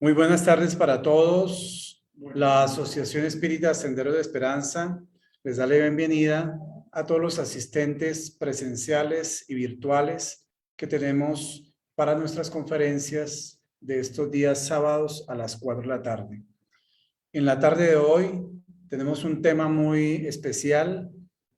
Muy buenas tardes para todos. La Asociación Espírita Sendero de Esperanza les da la bienvenida a todos los asistentes presenciales y virtuales que tenemos para nuestras conferencias de estos días sábados a las 4 de la tarde. En la tarde de hoy tenemos un tema muy especial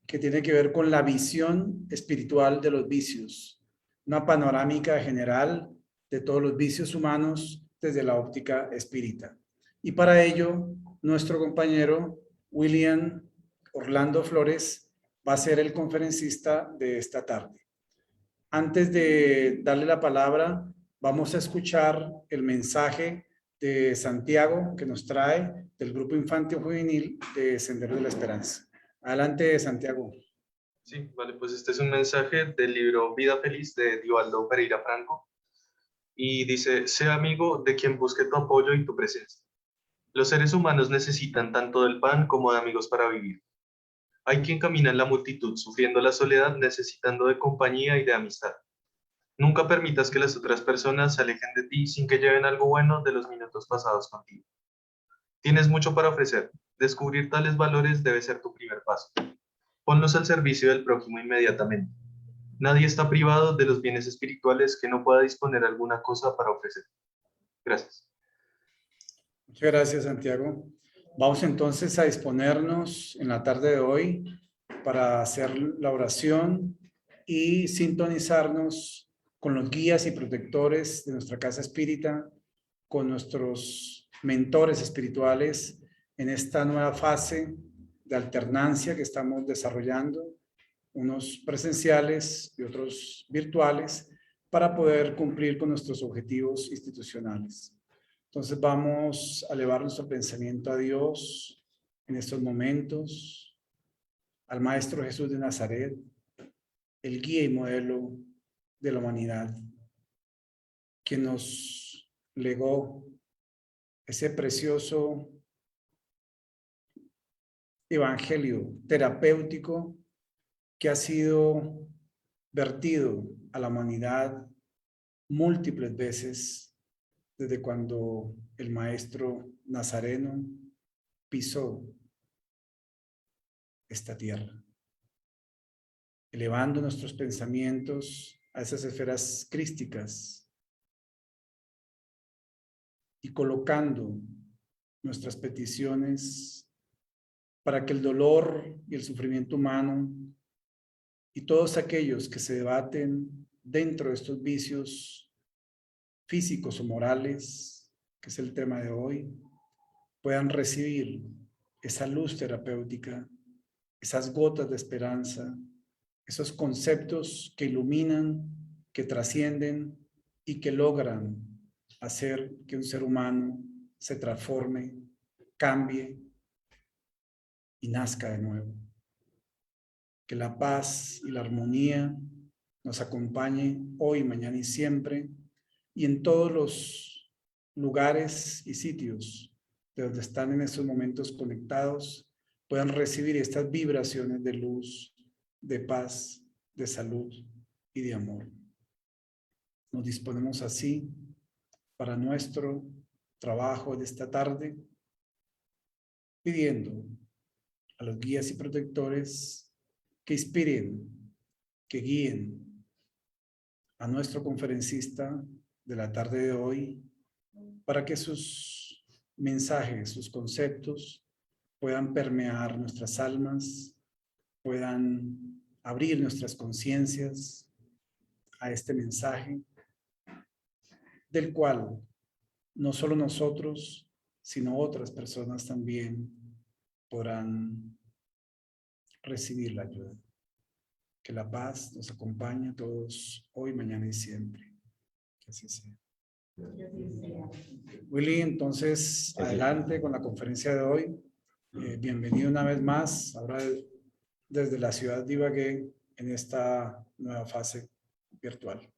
que tiene que ver con la visión espiritual de los vicios, una panorámica general de todos los vicios humanos desde la óptica espírita. Y para ello, nuestro compañero William Orlando Flores va a ser el conferencista de esta tarde. Antes de darle la palabra, vamos a escuchar el mensaje de Santiago que nos trae del Grupo Infantil Juvenil de Sendero de la Esperanza. Adelante, Santiago. Sí, vale, pues este es un mensaje del libro Vida Feliz de Divaldo Pereira Franco y dice: sea amigo de quien busque tu apoyo y tu presencia. Los seres humanos necesitan tanto del pan como de amigos para vivir. Hay quien camina en la multitud sufriendo la soledad, necesitando de compañía y de amistad. Nunca permitas que las otras personas se alejen de ti sin que lleven algo bueno de los minutos pasados contigo. Tienes mucho para ofrecer. Descubrir tales valores debe ser tu primer paso. Ponlos al servicio del prójimo inmediatamente. Nadie está privado de los bienes espirituales que no pueda disponer alguna cosa para ofrecer. Gracias. Muchas gracias, Santiago. Vamos entonces a disponernos en la tarde de hoy para hacer la oración y sintonizarnos con los guías y protectores de nuestra casa espírita, con nuestros mentores espirituales en esta nueva fase de alternancia que estamos desarrollando, unos presenciales y otros virtuales, para poder cumplir con nuestros objetivos institucionales. Entonces vamos a elevar nuestro pensamiento a Dios en estos momentos, al Maestro Jesús de Nazaret, el guía y modelo de la humanidad, que nos legó ese precioso evangelio terapéutico que ha sido vertido a la humanidad múltiples veces desde cuando el maestro nazareno pisó esta tierra, elevando nuestros pensamientos a esas esferas crísticas y colocando nuestras peticiones para que el dolor y el sufrimiento humano y todos aquellos que se debaten dentro de estos vicios físicos o morales, que es el tema de hoy, puedan recibir esa luz terapéutica, esas gotas de esperanza, esos conceptos que iluminan, que trascienden y que logran hacer que un ser humano se transforme, cambie y nazca de nuevo. Que la paz y la armonía nos acompañe hoy, mañana y siempre, y en todos los lugares y sitios de donde están en estos momentos conectados, puedan recibir estas vibraciones de luz, de paz, de salud y de amor. Nos disponemos así para nuestro trabajo de esta tarde, pidiendo a los guías y protectores que inspiren, que guíen a nuestro conferencista de la tarde de hoy para que sus mensajes, sus conceptos puedan permear nuestras almas, puedan abrir nuestras conciencias a este mensaje, del cual no solo nosotros, sino otras personas también podrán recibir la ayuda. Que la paz nos acompañe a todos hoy, mañana y siempre. Que así sea. Willy, entonces, adelante con la conferencia de hoy. Bienvenido una vez más, ahora desde la ciudad de Ibagué, en esta nueva fase virtual.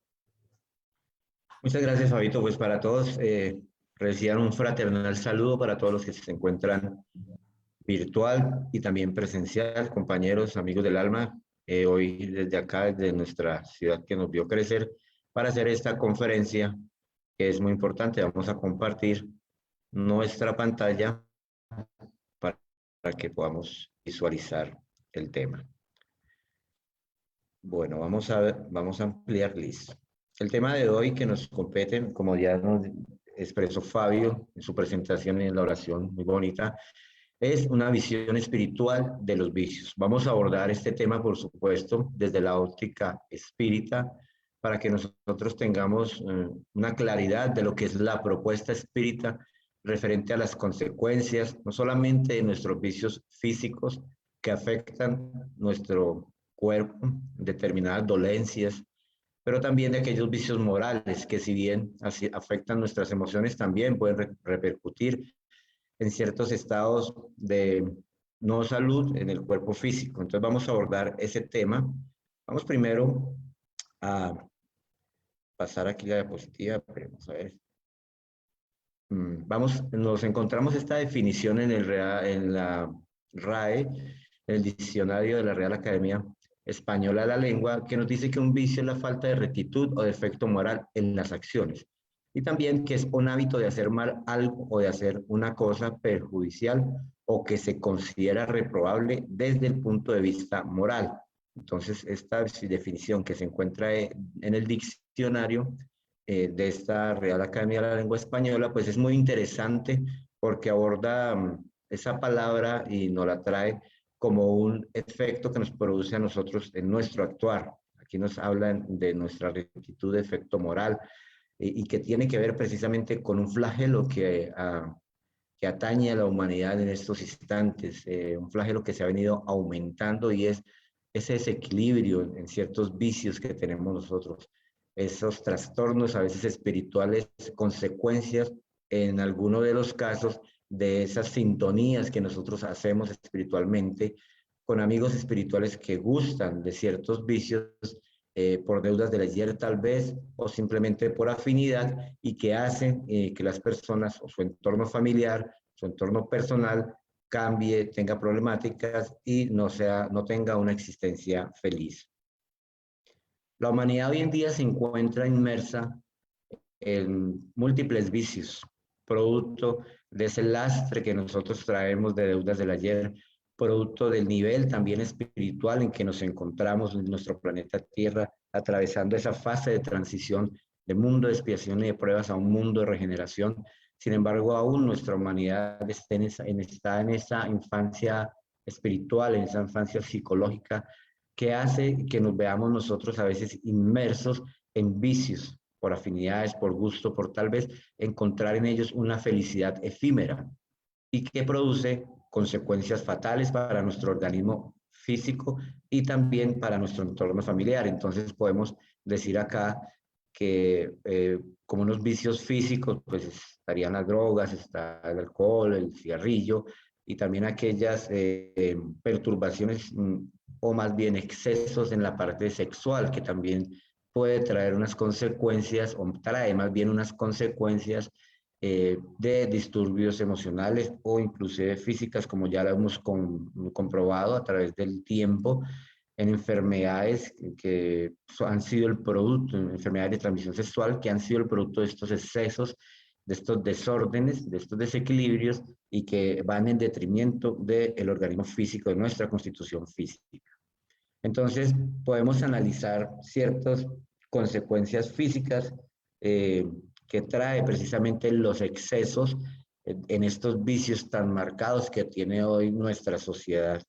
Muchas gracias, Fabito. Pues para todos, reciban un fraternal saludo para todos los que se encuentran virtual y también presencial, compañeros, amigos del alma. Hoy desde acá, desde nuestra ciudad que nos vio crecer, para hacer esta conferencia que es muy importante. Vamos a compartir nuestra pantalla para que podamos visualizar el tema. Bueno, vamos a ampliar, listo. El tema de hoy que nos compete, como ya nos expresó Fabio en su presentación en la oración muy bonita, es una visión espiritual de los vicios. Vamos a abordar este tema, por supuesto, desde la óptica espírita, para que nosotros tengamos una claridad de lo que es la propuesta espírita referente a las consecuencias, no solamente de nuestros vicios físicos que afectan nuestro cuerpo, determinadas dolencias, pero también de aquellos vicios morales que, si bien así afectan nuestras emociones, también pueden repercutir en ciertos estados de no salud en el cuerpo físico. Entonces vamos a abordar ese tema. Vamos primero a pasar aquí la diapositiva, pero vamos a ver. Nos encontramos esta definición en la RAE, en el diccionario de la Real Academia Española de la Lengua, que nos dice que un vicio es la falta de rectitud o defecto moral en las acciones. Y también que es un hábito de hacer mal algo o de hacer una cosa perjudicial o que se considera reprobable desde el punto de vista moral. Entonces, esta definición que se encuentra en el diccionario de esta Real Academia de la Lengua Española, pues es muy interesante porque aborda esa palabra y nos la trae como un efecto que nos produce a nosotros en nuestro actuar. Aquí nos hablan de nuestra rectitud de efecto moral y que tiene que ver precisamente con un flagelo que atañe a la humanidad en estos instantes, un flagelo que se ha venido aumentando y es ese desequilibrio en ciertos vicios que tenemos nosotros, esos trastornos a veces espirituales, consecuencias en alguno de los casos de esas sintonías que nosotros hacemos espiritualmente con amigos espirituales que gustan de ciertos vicios por deudas del ayer tal vez, o simplemente por afinidad, y que hacen que las personas o su entorno familiar, su entorno personal, cambie, tenga problemáticas y no tenga una existencia feliz. La humanidad hoy en día se encuentra inmersa en múltiples vicios, producto de ese lastre que nosotros traemos de deudas del ayer, producto del nivel también espiritual en que nos encontramos en nuestro planeta Tierra, atravesando esa fase de transición de mundo de expiación y de pruebas a un mundo de regeneración. Sin embargo, aún nuestra humanidad está en esa infancia espiritual, en esa infancia psicológica, que hace que nos veamos nosotros a veces inmersos en vicios, por afinidades, por gusto, por tal vez encontrar en ellos una felicidad efímera y que produce consecuencias fatales para nuestro organismo físico y también para nuestro entorno familiar. Entonces podemos decir acá que como unos vicios físicos, pues estarían las drogas, está el alcohol, el cigarrillo y también aquellas perturbaciones o más bien excesos en la parte sexual, que también puede traer unas consecuencias, o trae más bien unas consecuencias de disturbios emocionales o inclusive físicas, como ya lo hemos comprobado a través del tiempo, en enfermedades que han sido el producto, en enfermedades de transmisión sexual, que han sido el producto de estos excesos, de estos desórdenes, de estos desequilibrios y que van en detrimento del organismo físico, de nuestra constitución física. Entonces, podemos analizar ciertas consecuencias físicas que trae precisamente los excesos en estos vicios tan marcados que tiene hoy nuestra sociedad.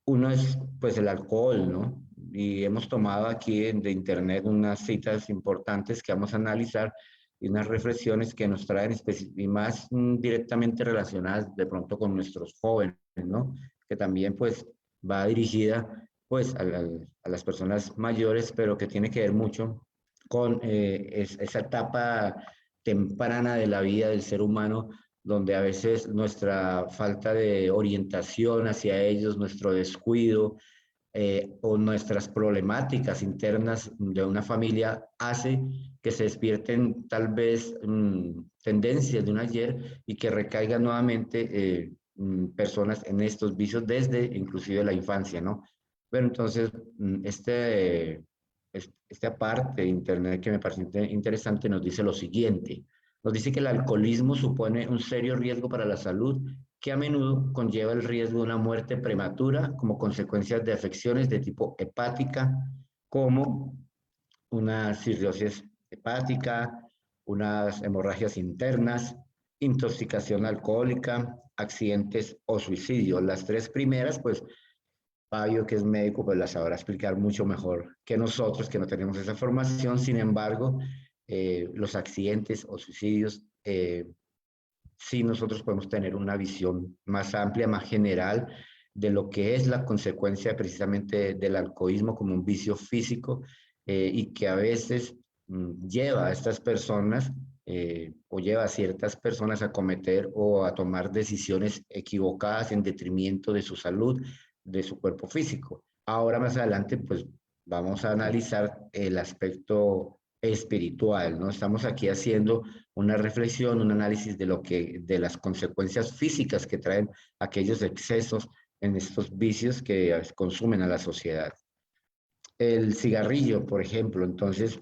Uno es pues el alcohol, ¿no? Y hemos tomado aquí de internet unas citas importantes que vamos a analizar y unas reflexiones que nos traen y más directamente relacionadas de pronto con nuestros jóvenes, ¿no? Que también pues va dirigida pues a las personas mayores, pero que tiene que ver mucho con esa etapa temprana de la vida del ser humano, donde a veces nuestra falta de orientación hacia ellos, nuestro descuido o nuestras problemáticas internas de una familia hace que se despierten tal vez tendencias de un ayer y que recaigan nuevamente personas en estos vicios desde inclusive la infancia, ¿no? Bueno, entonces esta parte de Internet que me parece interesante nos dice lo siguiente. Nos dice que el alcoholismo supone un serio riesgo para la salud que a menudo conlleva el riesgo de una muerte prematura como consecuencias de afecciones de tipo hepática, como una cirrosis hepática, unas hemorragias internas, intoxicación alcohólica, accidentes o suicidio. Las tres primeras, pues Fabio, que es médico, pues las sabrá explicar mucho mejor que nosotros, que no tenemos esa formación. Sin embargo, los accidentes o suicidios, sí nosotros podemos tener una visión más amplia, más general de lo que es la consecuencia precisamente del alcoholismo como un vicio físico y que a veces lleva a estas personas o lleva a ciertas personas a cometer o a tomar decisiones equivocadas en detrimento de su salud, de su cuerpo físico. Ahora más adelante, pues vamos a analizar el aspecto espiritual, ¿no? Estamos aquí haciendo una reflexión, un análisis de lo que, de las consecuencias físicas que traen aquellos excesos en estos vicios que consumen a la sociedad. El cigarrillo, por ejemplo, entonces,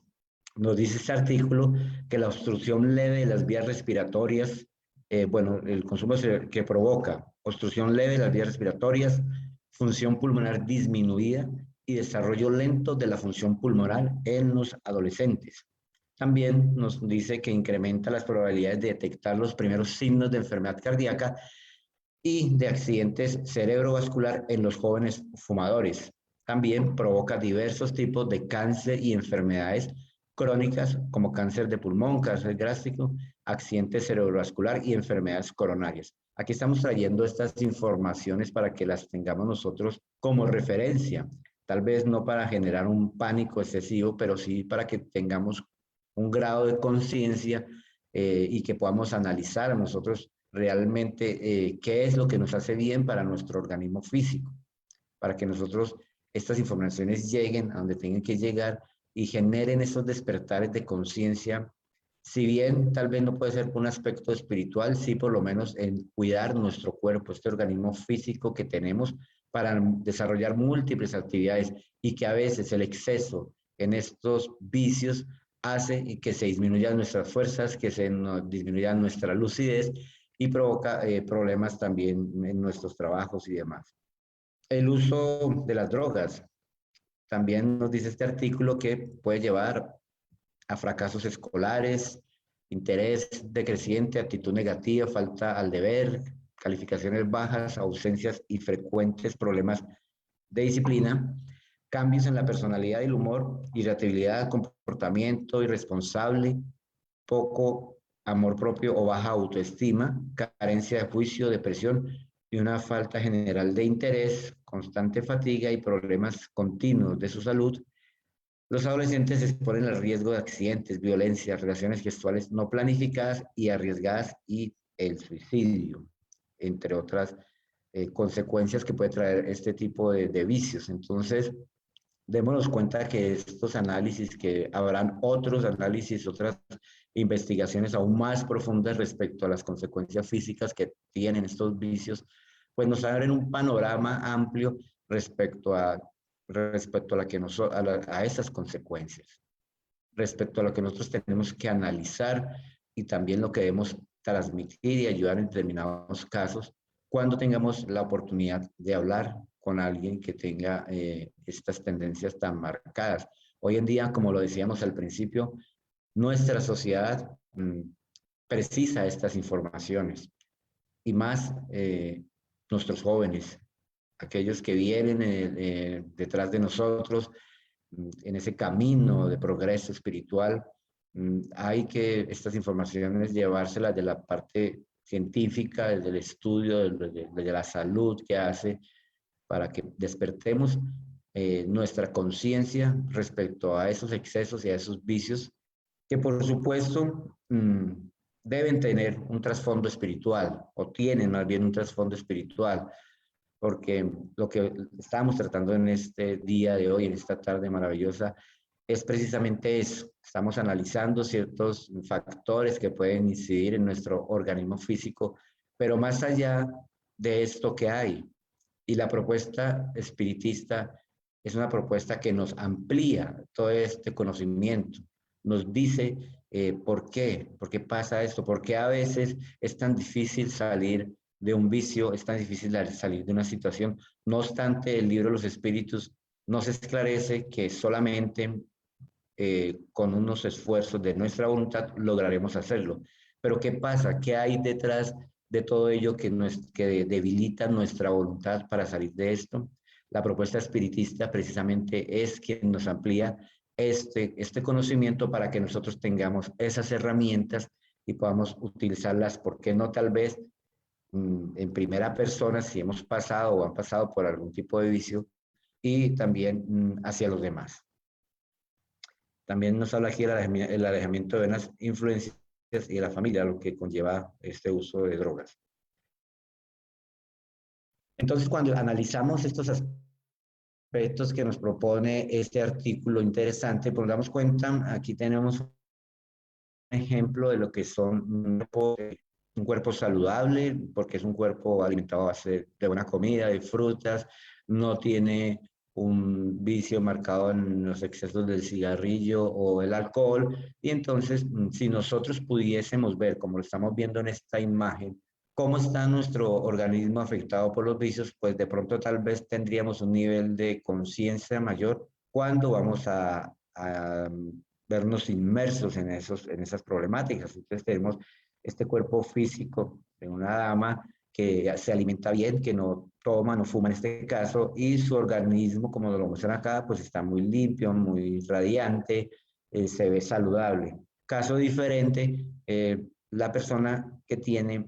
nos dice este artículo que la obstrucción leve de las vías respiratorias, bueno, el consumo que provoca obstrucción leve de las vías respiratorias, función pulmonar disminuida y desarrollo lento de la función pulmonar en los adolescentes. También nos dice que incrementa las probabilidades de detectar los primeros signos de enfermedad cardíaca y de accidentes cerebrovascular en los jóvenes fumadores. También provoca diversos tipos de cáncer y enfermedades crónicas como cáncer de pulmón, cáncer gástrico, accidente cerebrovascular y enfermedades coronarias. Aquí estamos trayendo estas informaciones para que las tengamos nosotros como referencia, tal vez no para generar un pánico excesivo, pero sí para que tengamos un grado de conciencia y que podamos analizar a nosotros realmente qué es lo que nos hace bien para nuestro organismo físico, para que nosotros estas informaciones lleguen a donde tengan que llegar y generen esos despertares de conciencia. Si bien tal vez no puede ser por un aspecto espiritual, sí por lo menos en cuidar nuestro cuerpo, este organismo físico que tenemos para desarrollar múltiples actividades y que a veces el exceso en estos vicios hace que se disminuyan nuestras fuerzas, que se disminuya nuestra lucidez y provoca problemas también en nuestros trabajos y demás. El uso de las drogas. También nos dice este artículo que puede llevar a fracasos escolares, interés decreciente, actitud negativa, falta al deber, calificaciones bajas, ausencias y frecuentes problemas de disciplina, cambios en la personalidad y el humor, irritabilidad, comportamiento irresponsable, poco amor propio o baja autoestima, carencia de juicio, depresión y una falta general de interés, constante fatiga y problemas continuos de su salud. Los adolescentes se exponen al riesgo de accidentes, violencia, relaciones sexuales no planificadas y arriesgadas y el suicidio, entre otras consecuencias que puede traer este tipo de vicios. Entonces, démonos cuenta que estos análisis, que habrán otros análisis, otras investigaciones aún más profundas respecto a las consecuencias físicas que tienen estos vicios, pues nos abren un panorama amplio respecto a, la que a esas consecuencias, respecto a lo que nosotros tenemos que analizar y también lo que debemos transmitir y ayudar en determinados casos cuando tengamos la oportunidad de hablar con alguien que tenga estas tendencias tan marcadas. Hoy en día, como lo decíamos al principio, nuestra sociedad precisa estas informaciones y más nuestros jóvenes, aquellos que vienen detrás de nosotros en ese camino de progreso espiritual. Hay que estas informaciones llevárselas de la parte científica, desde el estudio, desde la salud que hace, para que despertemos nuestra conciencia respecto a esos excesos y a esos vicios que por supuesto deben tener un trasfondo espiritual o tienen más bien un trasfondo espiritual, porque lo que estamos tratando en este día de hoy, en esta tarde maravillosa, es precisamente eso. Estamos analizando ciertos factores que pueden incidir en nuestro organismo físico, pero más allá de esto que hay. Y la propuesta espiritista es una propuesta que nos amplía todo este conocimiento, nos dice por qué pasa esto, por qué a veces es tan difícil salir de un vicio, es tan difícil salir de una situación. No obstante, el libro de los espíritus nos esclarece que solamente con unos esfuerzos de nuestra voluntad lograremos hacerlo. Pero ¿qué pasa? ¿Qué hay detrás de todo ello que debilita nuestra voluntad para salir de esto? La propuesta espiritista precisamente es quien nos amplía este conocimiento para que nosotros tengamos esas herramientas y podamos utilizarlas, ¿por qué no tal vez en primera persona si hemos pasado o han pasado por algún tipo de vicio y también hacia los demás? También nos habla aquí el alejamiento de unas influencias y de la familia, lo que conlleva este uso de drogas. Entonces, cuando analizamos estos aspectos que nos propone este artículo interesante, pues nos damos cuenta, aquí tenemos un ejemplo de lo que son un cuerpo saludable, porque es un cuerpo alimentado a base de buena comida, de frutas, no tiene un vicio marcado en los excesos del cigarrillo o el alcohol. Y entonces, si nosotros pudiésemos ver, como lo estamos viendo en esta imagen, cómo está nuestro organismo afectado por los vicios, pues de pronto tal vez tendríamos un nivel de conciencia mayor cuando vamos a vernos inmersos en esas problemáticas. Entonces tenemos este cuerpo físico de una dama que se alimenta bien, que no toma, no fuma en este caso, y su organismo, como lo muestran acá, pues está muy limpio, muy radiante, se ve saludable. Caso diferente, la persona que tiene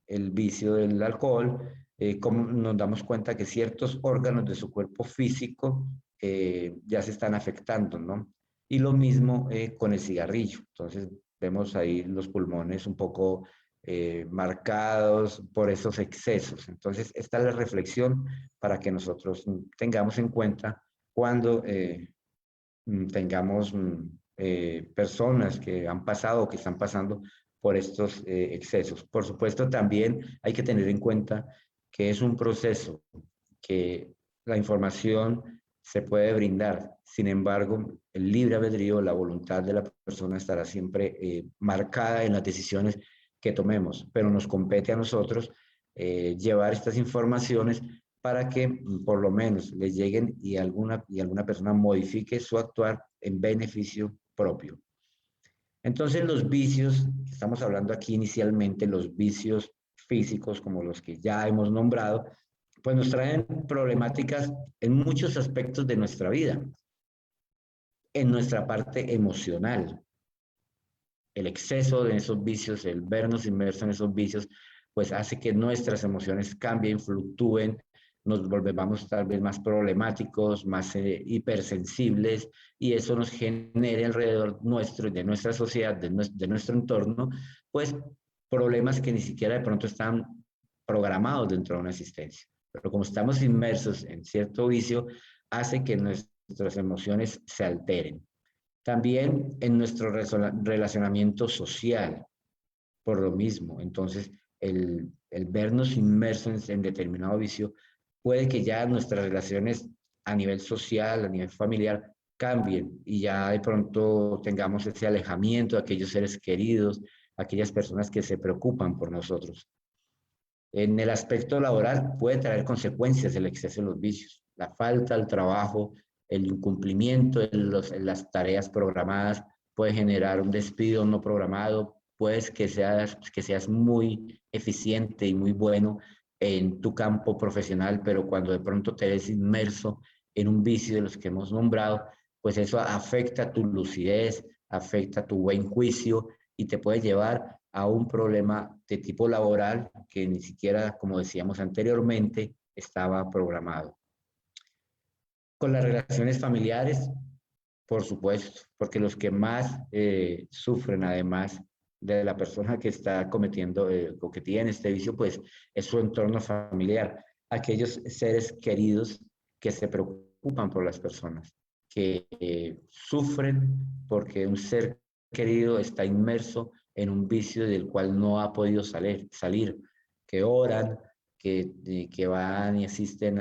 el vicio del alcohol, como nos damos cuenta que ciertos órganos de su cuerpo físico ya se están afectando, ¿no? Y lo mismo con el cigarrillo. Entonces vemos ahí los pulmones un poco marcados por esos excesos. Entonces, esta es la reflexión para que nosotros tengamos en cuenta cuando tengamos personas que han pasado o que están pasando por estos excesos. Por supuesto, también hay que tener en cuenta que es un proceso, que la información se puede brindar. Sin embargo, el libre albedrío, la voluntad de la persona estará siempre marcada en las decisiones que tomemos, pero nos compete a nosotros llevar estas informaciones para que por lo menos les lleguen y alguna persona modifique su actuar en beneficio propio. Entonces los vicios, estamos hablando aquí inicialmente, los vicios físicos como los que ya hemos nombrado, pues nos traen problemáticas en muchos aspectos de nuestra vida, en nuestra parte emocional. El exceso de esos vicios, el vernos inmersos en esos vicios, pues hace que nuestras emociones cambien, fluctúen, nos volvamos tal vez más problemáticos, más hipersensibles, y eso nos genere alrededor nuestro y de nuestra sociedad, de nuestro entorno, pues problemas que ni siquiera de pronto están programados dentro de una existencia. Pero como estamos inmersos en cierto vicio, hace que nuestras emociones se alteren. También en nuestro relacionamiento social, por lo mismo. Entonces, el vernos inmersos en determinado vicio puede que ya nuestras relaciones a nivel social, a nivel familiar, cambien y ya de pronto tengamos ese alejamiento de aquellos seres queridos, aquellas personas que se preocupan por nosotros. En el aspecto laboral puede traer consecuencias el exceso de los vicios, la falta al trabajo, el incumplimiento de las tareas programadas puede generar un despido no programado, puedes que seas muy eficiente y muy bueno en tu campo profesional, pero cuando de pronto te ves inmerso en un vicio de los que hemos nombrado, pues eso afecta tu lucidez, afecta tu buen juicio y te puede llevar a un problema de tipo laboral que ni siquiera, como decíamos anteriormente, estaba programado. Con las relaciones familiares, por supuesto, porque los que más sufren, además de la persona que está cometiendo o que tiene este vicio, pues es su entorno familiar, aquellos seres queridos que se preocupan por las personas, que sufren porque un ser querido está inmerso en un vicio del cual no ha podido salir, que oran, que van y asisten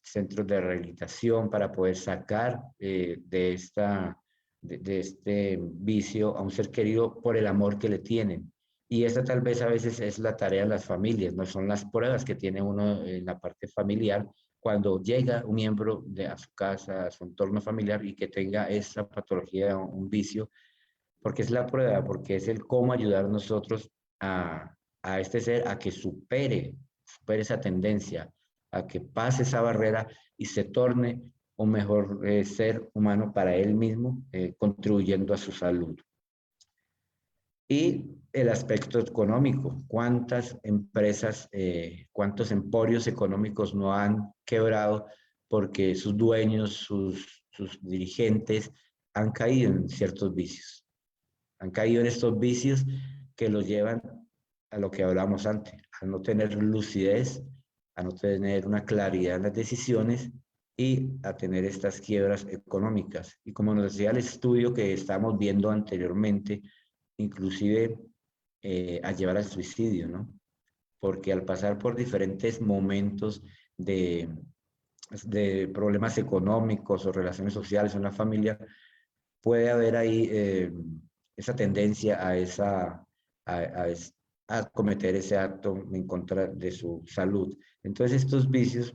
centros de rehabilitación para poder sacar de este vicio a un ser querido por el amor que le tienen. Y esta tal vez a veces es la tarea de las familias, no son las pruebas que tiene uno en la parte familiar cuando llega un miembro a su casa, a su entorno familiar y que tenga esa patología, un vicio, porque es la prueba, porque es el cómo ayudar nosotros a este ser a que supere esa tendencia, a que pase esa barrera y se torne un mejor ser humano para él mismo, contribuyendo a su salud. Y el aspecto económico, cuántas empresas, cuántos emporios económicos no han quebrado porque sus dueños, sus dirigentes han caído en ciertos vicios. Han caído en estos vicios que los llevan a lo que hablamos antes, a no tener lucidez, a no tener una claridad en las decisiones y a tener estas quiebras económicas. Y como nos decía el estudio que estábamos viendo anteriormente, inclusive a llevar al suicidio, ¿no? Porque al pasar por diferentes momentos de problemas económicos o relaciones sociales en la familia, puede haber ahí esa tendencia a cometer ese acto en contra de su salud. Entonces estos vicios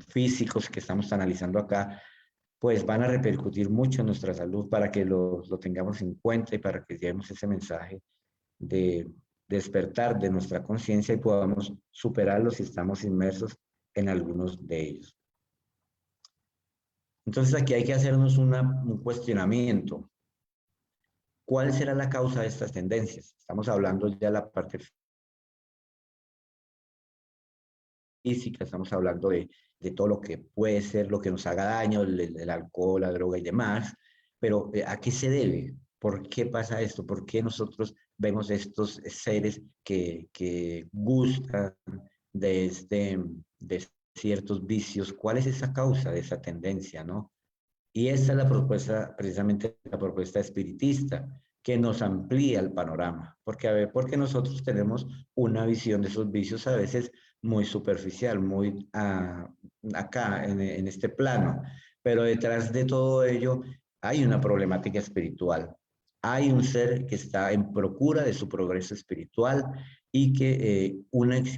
físicos que estamos analizando acá, pues van a repercutir mucho en nuestra salud para que lo tengamos en cuenta y para que llevemos ese mensaje de despertar de nuestra conciencia y podamos superarlos si estamos inmersos en algunos de ellos. Entonces aquí hay que hacernos un cuestionamiento. ¿Cuál será la causa de estas tendencias? Estamos hablando ya de la parte física, estamos hablando de todo lo que puede ser, lo que nos haga daño, el alcohol, la droga y demás, pero ¿a qué se debe? ¿Por qué pasa esto? ¿Por qué nosotros vemos estos seres que gustan de ciertos vicios? ¿Cuál es esa causa de esa tendencia, no? Y esa es la propuesta, precisamente la propuesta espiritista, que nos amplía el panorama, porque a ver, porque nosotros tenemos una visión de esos vicios a veces muy superficial, muy acá, en este plano, pero detrás de todo ello hay una problemática espiritual. Hay un ser que está en procura de su progreso espiritual y que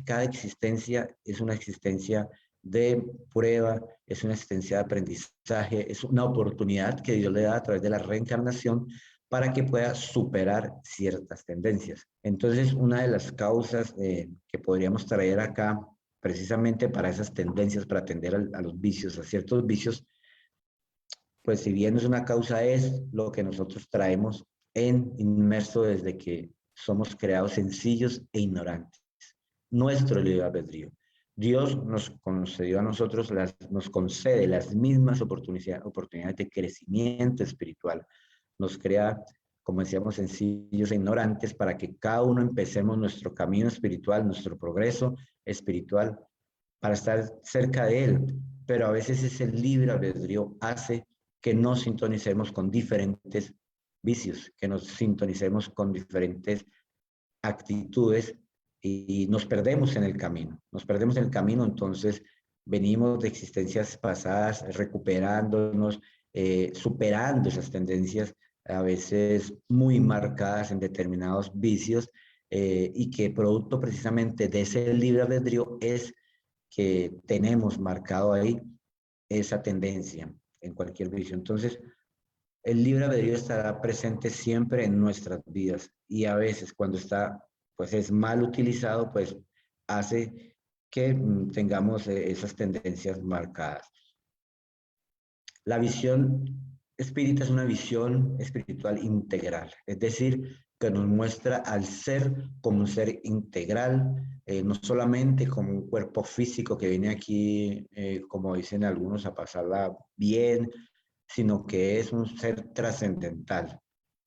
cada existencia es una existencia de prueba, es una existencia de aprendizaje, es una oportunidad que Dios le da a través de la reencarnación para que pueda superar ciertas tendencias. Entonces, una de las causas que podríamos traer acá, precisamente para esas tendencias, para atender a los vicios, a ciertos vicios, pues si bien es una causa, es lo que nosotros traemos inmerso desde que somos creados sencillos e ignorantes. Nuestro libre albedrío. Dios nos concedió a nosotros, nos concede las mismas oportunidades de crecimiento espiritual. Nos crea, como decíamos, sencillos e ignorantes para que cada uno empecemos nuestro camino espiritual, nuestro progreso espiritual, para estar cerca de Él. Pero a veces ese libre albedrío hace que nos sintonicemos con diferentes vicios, que nos sintonicemos con diferentes actitudes y nos perdemos en el camino. Nos perdemos en el camino, entonces venimos de existencias pasadas recuperándonos, superando esas tendencias a veces muy marcadas en determinados vicios y que producto precisamente de ese libre albedrío es que tenemos marcado ahí esa tendencia en cualquier vicio. Entonces, el libre albedrío estará presente siempre en nuestras vidas y a veces cuando pues es mal utilizado, pues hace que tengamos esas tendencias marcadas. La visión espírita es una visión espiritual integral, es decir, que nos muestra al ser como un ser integral, no solamente como un cuerpo físico que viene aquí, como dicen algunos, a pasarla bien, sino que es un ser trascendental.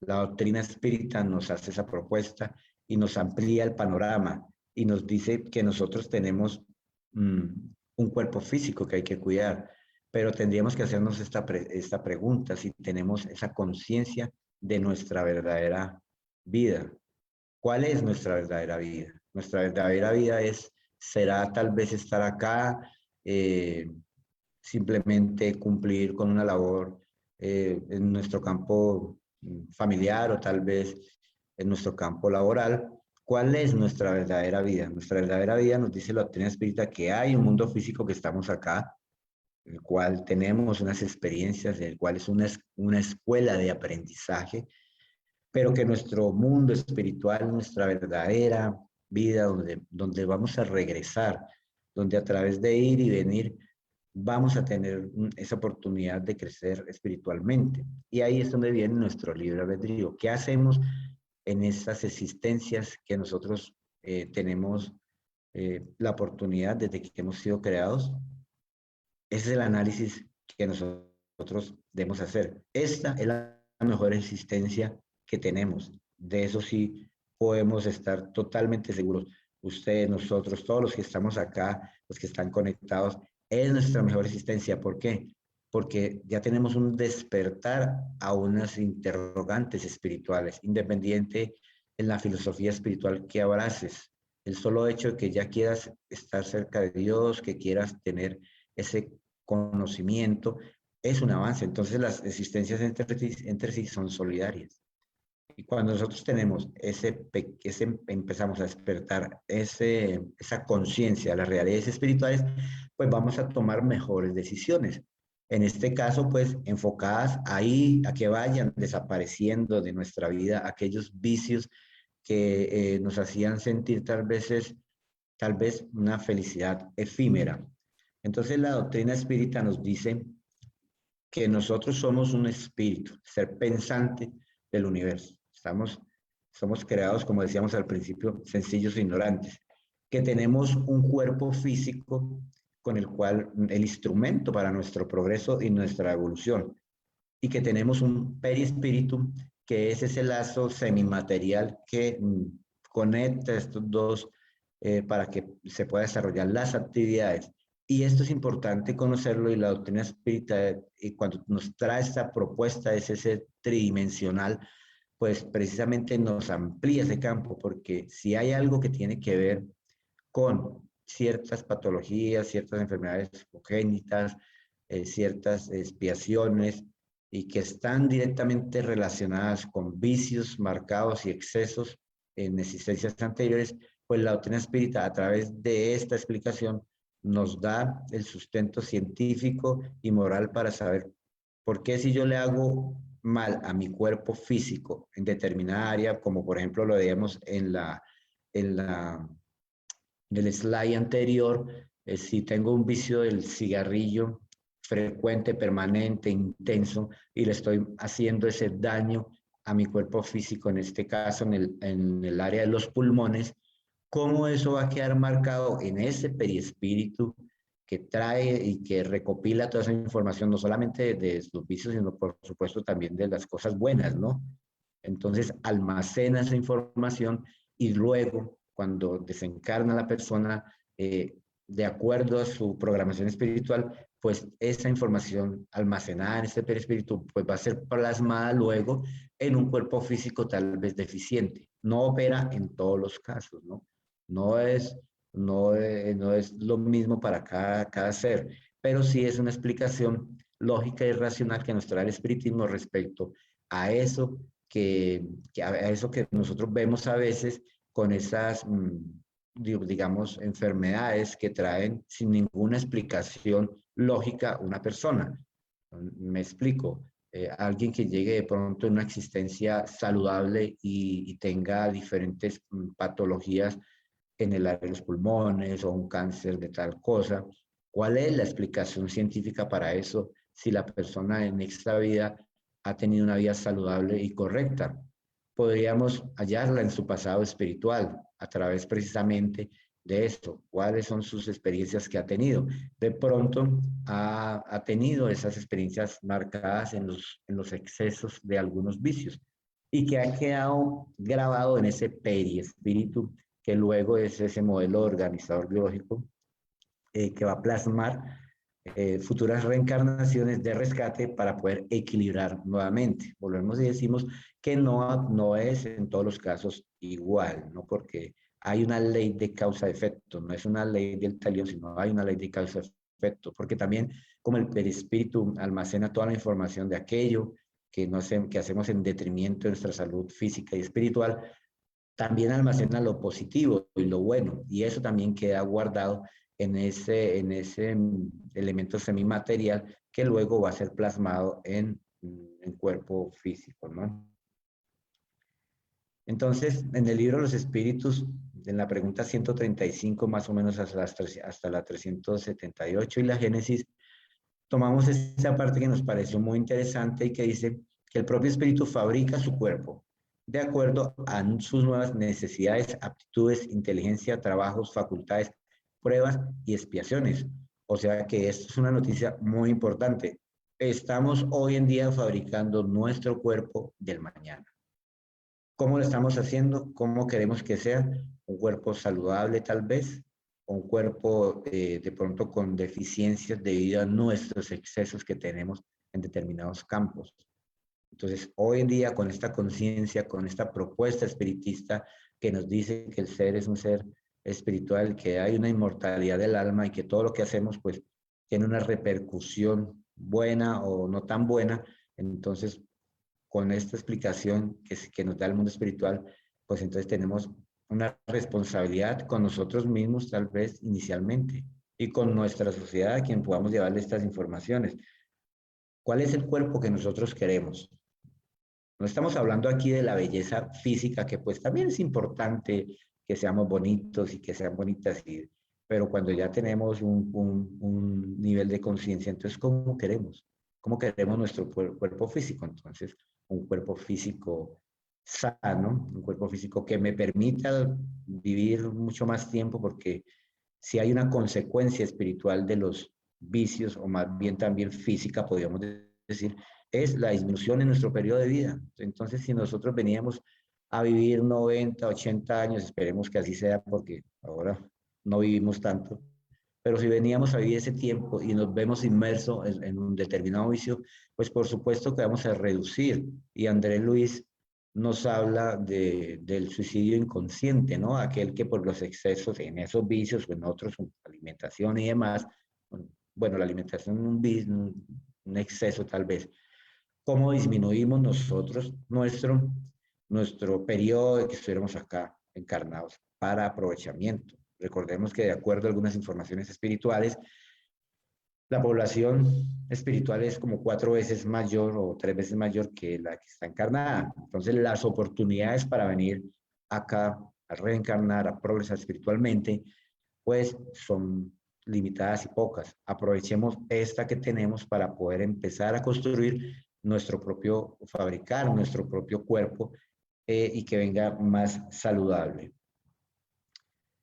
La doctrina espírita nos hace esa propuesta y nos amplía el panorama y nos dice que nosotros tenemos un cuerpo físico que hay que cuidar, pero tendríamos que hacernos esta pregunta, si tenemos esa conciencia de nuestra verdadera vida. ¿Cuál es nuestra verdadera vida? Nuestra verdadera vida es será tal vez estar acá, simplemente cumplir con una labor en nuestro campo familiar o tal vez en nuestro campo laboral. ¿Cuál es nuestra verdadera vida? Nuestra verdadera vida nos dice la doctrina espírita que hay un mundo físico que estamos acá, el cual tenemos unas experiencias, el cual es una escuela de aprendizaje, pero que nuestro mundo espiritual, nuestra verdadera vida, donde vamos a regresar, donde a través de ir y venir vamos a tener esa oportunidad de crecer espiritualmente. Y ahí es donde viene nuestro libre albedrío. ¿Qué hacemos en esas existencias que nosotros tenemos la oportunidad desde que hemos sido creados? Ese es el análisis que nosotros debemos hacer. Esta es la mejor existencia que tenemos. De eso sí podemos estar totalmente seguros. Ustedes, nosotros, todos los que estamos acá, los que están conectados, es nuestra mejor existencia. ¿Por qué? Porque ya tenemos un despertar a unas interrogantes espirituales, independiente en la filosofía espiritual que abraces. El solo hecho de que ya quieras estar cerca de Dios, que quieras tener ese conocimiento, es un avance. Entonces las existencias entre sí son solidarias. Y cuando nosotros tenemos empezamos a despertar esa conciencia de las realidades espirituales, pues vamos a tomar mejores decisiones. En este caso, pues enfocadas ahí a que vayan desapareciendo de nuestra vida aquellos vicios que nos hacían sentir tal vez una felicidad efímera. Entonces la doctrina espírita nos dice que nosotros somos un espíritu, ser pensante del universo. Somos creados, como decíamos al principio, sencillos e ignorantes, que tenemos un cuerpo físico con el cual, el instrumento para nuestro progreso y nuestra evolución, y que tenemos un perispíritu, que es ese lazo semimaterial que conecta estos dos para que se puedan desarrollar las actividades. Y esto es importante conocerlo, y la doctrina espírita, y cuando nos trae esta propuesta, es ese tridimensional, pues precisamente nos amplía ese campo, porque si hay algo que tiene que ver con ciertas patologías, ciertas enfermedades congénitas, ciertas expiaciones, y que están directamente relacionadas con vicios marcados y excesos en existencias anteriores, pues la doctrina espírita, a través de esta explicación, nos da el sustento científico y moral para saber por qué, si yo le hago mal a mi cuerpo físico en determinada área, como por ejemplo lo veíamos en el slide anterior, si tengo un vicio del cigarrillo frecuente, permanente, intenso, y le estoy haciendo ese daño a mi cuerpo físico, en este caso en el área de los pulmones, ¿cómo eso va a quedar marcado en ese perispíritu que trae y que recopila toda esa información, no solamente de sus vicios, sino por supuesto también de las cosas buenas, ¿no? Entonces almacena esa información, y luego, cuando desencarna la persona, de acuerdo a su programación espiritual, pues esa información almacenada en este perispíritu pues va a ser plasmada luego en un cuerpo físico tal vez deficiente. No opera en todos los casos, ¿no? No es, no es lo mismo para cada ser, pero sí es una explicación lógica y racional que nos trae el espiritismo respecto a eso a eso que nosotros vemos a veces con esas, digamos, enfermedades que traen sin ninguna explicación lógica una persona. Me explico. Alguien que llegue de pronto a una existencia saludable y tenga diferentes patologías en el área de los pulmones o un cáncer de tal cosa. ¿Cuál es la explicación científica para eso si la persona en esta vida ha tenido una vida saludable y correcta? Podríamos hallarla en su pasado espiritual a través precisamente de esto. ¿Cuáles son sus experiencias que ha tenido? De pronto ha tenido esas experiencias marcadas en los excesos de algunos vicios, y que ha quedado grabado en ese perispíritu, que luego es ese modelo organizador biológico que va a plasmar futuras reencarnaciones de rescate para poder equilibrar nuevamente. Volvemos y decimos que no es en todos los casos igual, ¿no? Porque hay una ley de causa-efecto, no es una ley del talión, sino hay una ley de causa-efecto, porque también como el perispíritu almacena toda la información de aquello que hacemos en detrimento de nuestra salud física y espiritual, también almacena lo positivo y lo bueno, y eso también queda guardado en ese elemento semimaterial que luego va a ser plasmado en cuerpo físico, ¿no? Entonces, en el libro Los Espíritus, en la pregunta 135, más o menos hasta la 378 y la Génesis, tomamos esa parte que nos pareció muy interesante y que dice que el propio espíritu fabrica su cuerpo de acuerdo a sus nuevas necesidades, aptitudes, inteligencia, trabajos, facultades, pruebas y expiaciones. O sea que esto es una noticia muy importante. Estamos hoy en día fabricando nuestro cuerpo del mañana. ¿Cómo lo estamos haciendo? ¿Cómo queremos que sea? Un cuerpo saludable tal vez, un cuerpo de pronto con deficiencias debido a nuestros excesos que tenemos en determinados campos. Entonces, hoy en día, con esta conciencia, con esta propuesta espiritista que nos dice que el ser es un ser espiritual, que hay una inmortalidad del alma y que todo lo que hacemos, pues, tiene una repercusión buena o no tan buena, entonces, con esta explicación que nos da el mundo espiritual, pues entonces tenemos una responsabilidad con nosotros mismos, tal vez inicialmente, y con nuestra sociedad a quien podamos llevarle estas informaciones. ¿Cuál es el cuerpo que nosotros queremos? No estamos hablando aquí de la belleza física, que pues también es importante que seamos bonitos y que sean bonitas, pero cuando ya tenemos un nivel de conciencia, entonces, ¿cómo queremos? ¿Cómo queremos nuestro cuerpo físico? Entonces, un cuerpo físico sano, un cuerpo físico que me permita vivir mucho más tiempo, porque si hay una consecuencia espiritual de los vicios, o más bien también física, podríamos decir, es la disminución en nuestro periodo de vida. Entonces, si nosotros veníamos a vivir 90, 80 años, esperemos que así sea, porque ahora no vivimos tanto, pero si veníamos a vivir ese tiempo y nos vemos inmersos en un determinado vicio, pues por supuesto que vamos a reducir. Y Andrés Luis nos habla del suicidio inconsciente, ¿no? Aquel que por los excesos en esos vicios o en otros, alimentación y demás, bueno, la alimentación un exceso tal vez, cómo disminuimos nosotros nuestro periodo de que estuviéramos acá encarnados para aprovechamiento. Recordemos que de acuerdo a algunas informaciones espirituales, la población espiritual es como 4 veces mayor o 3 veces mayor que la que está encarnada. Entonces, las oportunidades para venir acá a reencarnar, a progresar espiritualmente, pues son limitadas y pocas. Aprovechemos esta que tenemos para poder empezar a construir fabricar nuestro propio cuerpo y que venga más saludable.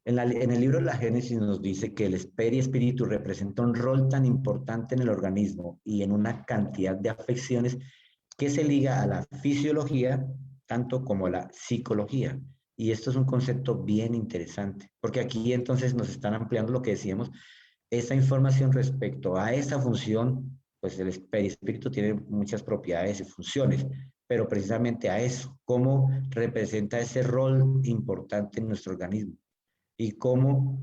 En el libro de la Génesis nos dice que el espíritu representa un rol tan importante en el organismo y en una cantidad de afecciones que se liga a la fisiología tanto como a la psicología. Y esto es un concepto bien interesante, porque aquí entonces nos están ampliando lo que decíamos, esa información respecto a esa función, pues el perispíritu tiene muchas propiedades y funciones, pero precisamente a eso, cómo representa ese rol importante en nuestro organismo y cómo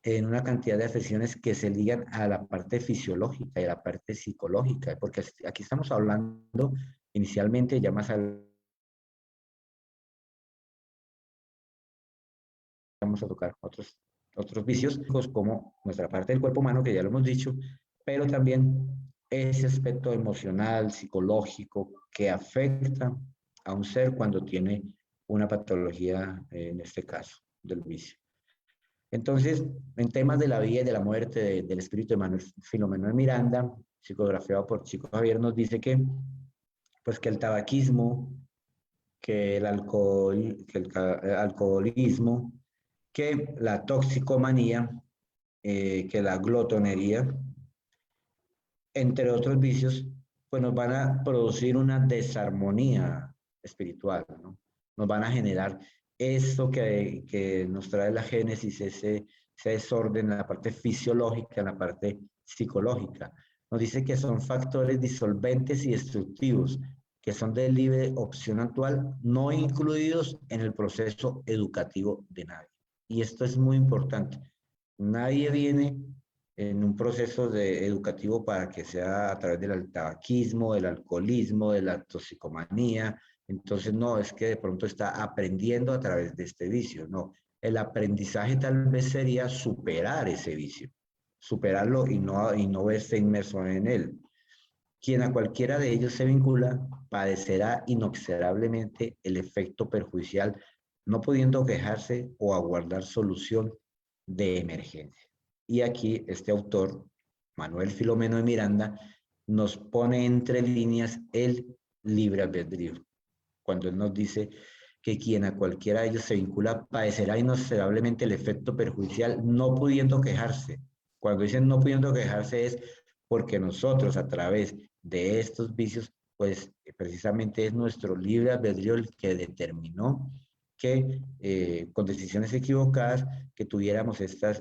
en una cantidad de afecciones que se ligan a la parte fisiológica y a la parte psicológica, porque aquí estamos hablando inicialmente, ya más adelante vamos a tocar otros vicios, como nuestra parte del cuerpo humano, que ya lo hemos dicho, pero también ese aspecto emocional, psicológico, que afecta a un ser cuando tiene una patología, en este caso, del vicio. Entonces, en temas de la vida y de la muerte del espíritu de Manuel Filomeno de Miranda, psicografiado por Chico Javier, nos dice que, pues, que el tabaquismo, que el alcohol, que el alcoholismo, que la toxicomanía, que la glotonería, entre otros vicios, pues nos van a producir una desarmonía espiritual, ¿no? Nos van a generar eso que nos trae la Génesis, ese desorden en la parte fisiológica, en la parte psicológica. Nos dice que son factores disolventes y destructivos, que son de libre opción actual, no incluidos en el proceso educativo de nadie. Y esto es muy importante. Nadie viene en un proceso educativo para que sea a través del tabaquismo, del alcoholismo, de la toxicomanía. Entonces, no, es que de pronto está aprendiendo a través de este vicio. No, el aprendizaje tal vez sería superar ese vicio, superarlo y no verse inmerso en él. Quien a cualquiera de ellos se vincula padecerá inexorablemente el efecto perjudicial, no pudiendo quejarse o aguardar solución de emergencia. Y aquí este autor, Manuel Filomeno de Miranda, nos pone entre líneas el libre albedrío, cuando él nos dice que quien a cualquiera de ellos se vincula padecerá inexorablemente el efecto perjudicial, no pudiendo quejarse. Cuando dicen no pudiendo quejarse es porque nosotros a través de estos vicios, pues precisamente es nuestro libre albedrío el que determinó que con decisiones equivocadas que tuviéramos estas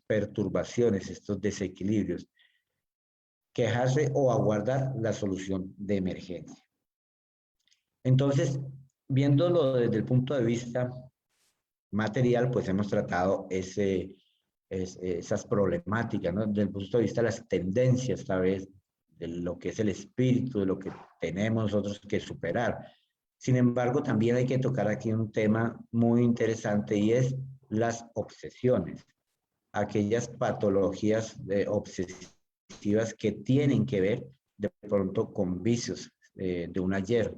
perturbaciones, estos desequilibrios, quejarse o aguardar la solución de emergencia. Entonces, viéndolo desde el punto de vista material, pues hemos tratado esas problemáticas, ¿no? Desde el punto de vista de las tendencias, tal vez, de lo que es el espíritu, de lo que tenemos nosotros que superar. Sin embargo, también hay que tocar aquí un tema muy interesante y es las obsesiones, aquellas patologías obsesivas que tienen que ver de pronto con vicios de un ayer,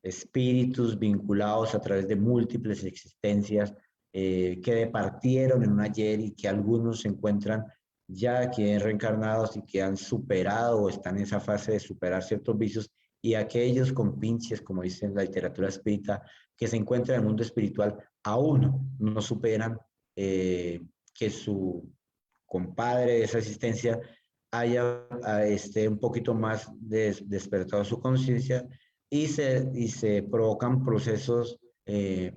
espíritus vinculados a través de múltiples existencias que departieron en un ayer y que algunos se encuentran ya aquí reencarnados y que han superado o están en esa fase de superar ciertos vicios, y aquellos con pinches, como dice en la literatura espírita, que se encuentran en el mundo espiritual, aún no superan que su compadre de esa existencia haya un poquito más despertado su conciencia y se provocan procesos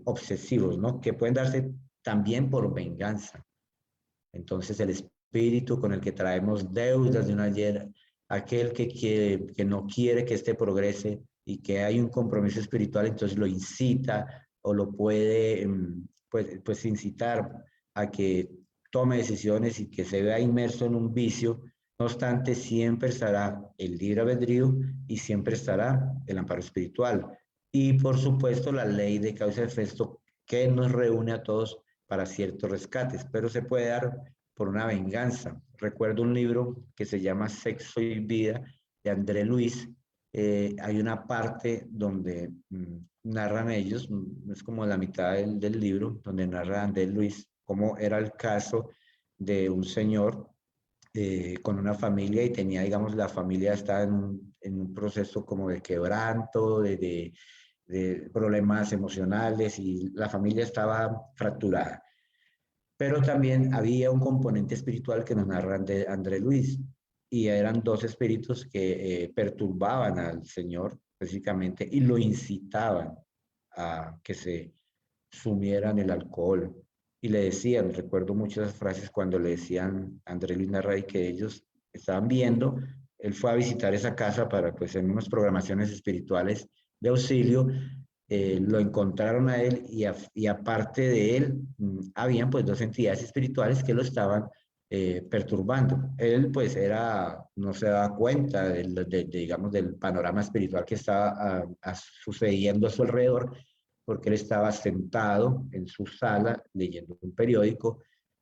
obsesivos, ¿no? Que pueden darse también por venganza. Entonces el espíritu con el que traemos deudas de un ayer, aquel que no quiere que éste progrese y que hay un compromiso espiritual, entonces lo incita o lo puede pues incitar a que tome decisiones y que se vea inmerso en un vicio. No obstante, siempre estará el libre albedrío y siempre estará el amparo espiritual. Y por supuesto la ley de causa y efecto que nos reúne a todos para ciertos rescates, pero se puede dar por una venganza. Recuerdo un libro que se llama Sexo y Vida de André Luis. Hay una parte donde narran ellos, es como la mitad del libro, donde narra André Luis cómo era el caso de un señor con una familia y tenía, digamos, la familia estaba en un proceso como de quebranto, de problemas emocionales y la familia estaba fracturada. Pero también había un componente espiritual que nos narra André Luis y eran dos espíritus que perturbaban al Señor físicamente y lo incitaban a que se sumiera en el alcohol. Y le decían, recuerdo muchas frases cuando le decían a André Luis Narray que ellos estaban viendo, él fue a visitar esa casa para, pues, en unas programaciones espirituales de auxilio, lo encontraron a él y aparte de él, habían pues dos entidades espirituales que lo estaban perturbando. Él pues no se daba cuenta digamos, del panorama espiritual que estaba sucediendo a su alrededor, porque él estaba sentado en su sala leyendo un periódico,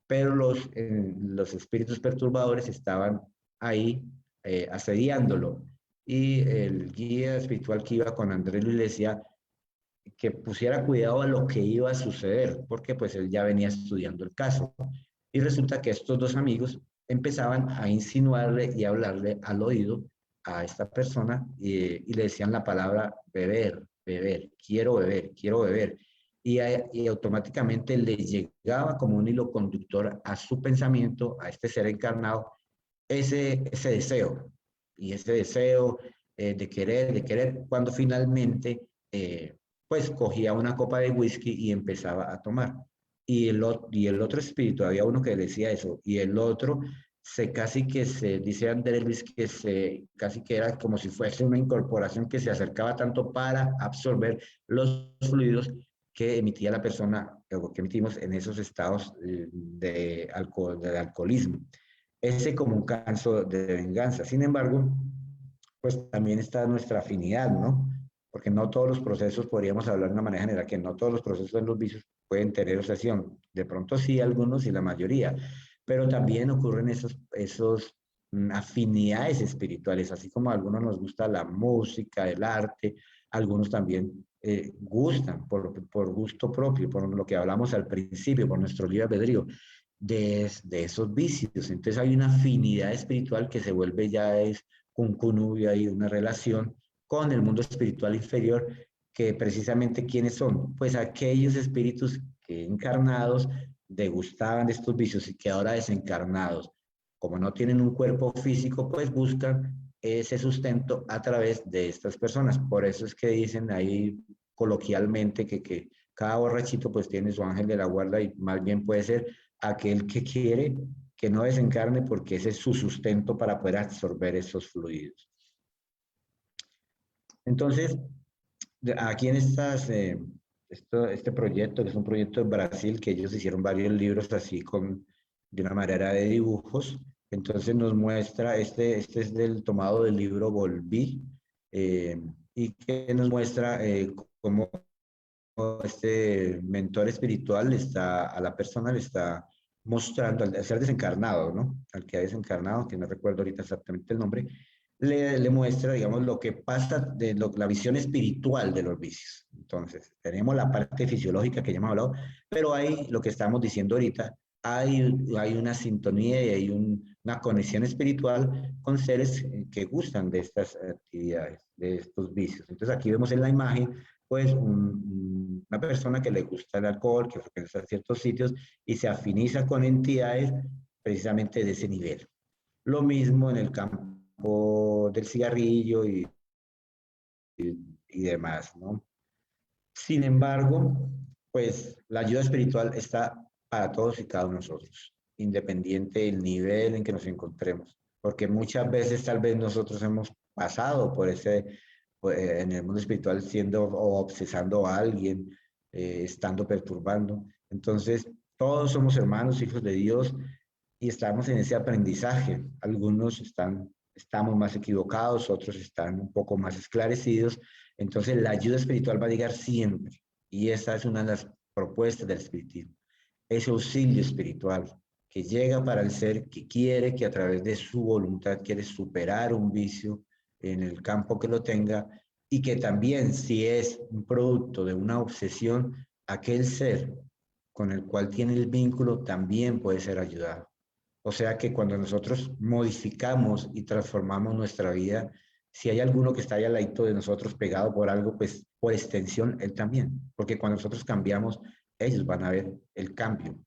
pero los espíritus perturbadores estaban ahí asediándolo. Y el guía espiritual que iba con Andrés Luis le decía que pusiera cuidado a lo que iba a suceder, porque pues él ya venía estudiando el caso. Y resulta que estos dos amigos empezaban a insinuarle y a hablarle al oído a esta persona y le decían la palabra beber, beber, quiero beber, quiero beber. Y automáticamente le llegaba como un hilo conductor a su pensamiento, a este ser encarnado, ese deseo. Y ese deseo de querer, cuando finalmente pues cogía una copa de whisky y empezaba a tomar. Y el otro espíritu, había uno que decía eso, y el otro casi que dice Andrés Luis, casi que era como si fuese una incorporación que se acercaba tanto para absorber los fluidos que emitía la persona, o que emitimos en esos estados de alcoholismo. Ese como un canso de venganza. Sin embargo, pues también está nuestra afinidad, ¿no? Porque no todos los procesos, podríamos hablar de una manera general, que no todos los procesos en los vicios pueden tener obsesión. De pronto sí, algunos y la mayoría, pero también ocurren esos afinidades espirituales, así como a algunos nos gusta la música, el arte, algunos también gustan por gusto propio, por lo que hablamos al principio, por nuestro libre albedrío, de esos vicios. Entonces hay una afinidad espiritual que se vuelve ya es un connubio y una relación con el mundo espiritual inferior, que precisamente ¿quiénes son? Pues aquellos espíritus que encarnados degustaban de estos vicios y que ahora desencarnados, como no tienen un cuerpo físico, pues buscan ese sustento a través de estas personas. Por eso es que dicen ahí coloquialmente que cada borrachito pues tiene su ángel de la guarda, y más bien puede ser aquel que quiere que no desencarne, porque ese es su sustento para poder absorber esos fluidos. Entonces, aquí en este proyecto, que es un proyecto en Brasil, que ellos hicieron varios libros así de una manera de dibujos, entonces nos muestra, este es tomado del libro Volví, y que nos muestra cómo este mentor espiritual a la persona le está mostrando, al ser desencarnado, ¿no? Al que ha desencarnado, que no recuerdo ahorita exactamente el nombre, le muestra, digamos, lo que pasa la visión espiritual de los vicios. Entonces, tenemos la parte fisiológica que ya hemos hablado, pero hay lo que estamos diciendo ahorita, hay una sintonía y hay una conexión espiritual con seres que gustan de estas actividades, de estos vicios. Entonces, aquí vemos en la imagen pues una persona que le gusta el alcohol, que frecuenta ciertos sitios y se afiniza con entidades precisamente de ese nivel. Lo mismo en el campo del cigarrillo y demás, ¿no? Sin embargo, pues la ayuda espiritual está para todos y cada uno de nosotros, independiente del nivel en que nos encontremos, porque muchas veces tal vez nosotros hemos pasado por en el mundo espiritual siendo o obsesando a alguien, estando perturbando. Entonces, todos somos hermanos, hijos de Dios, y estamos en ese aprendizaje. Algunos estamos más equivocados, otros están un poco más esclarecidos. Entonces, la ayuda espiritual va a llegar siempre. Y esa es una de las propuestas del espiritismo. Ese auxilio espiritual que llega para el ser que quiere, que a través de su voluntad quiere superar un vicio en el campo que lo tenga, y que también, si es un producto de una obsesión, aquel ser con el cual tiene el vínculo también puede ser ayudado. O sea que cuando nosotros modificamos y transformamos nuestra vida, si hay alguno que está ahí al ladito de nosotros pegado por algo, pues por extensión, él también. Porque cuando nosotros cambiamos, ellos van a ver el cambio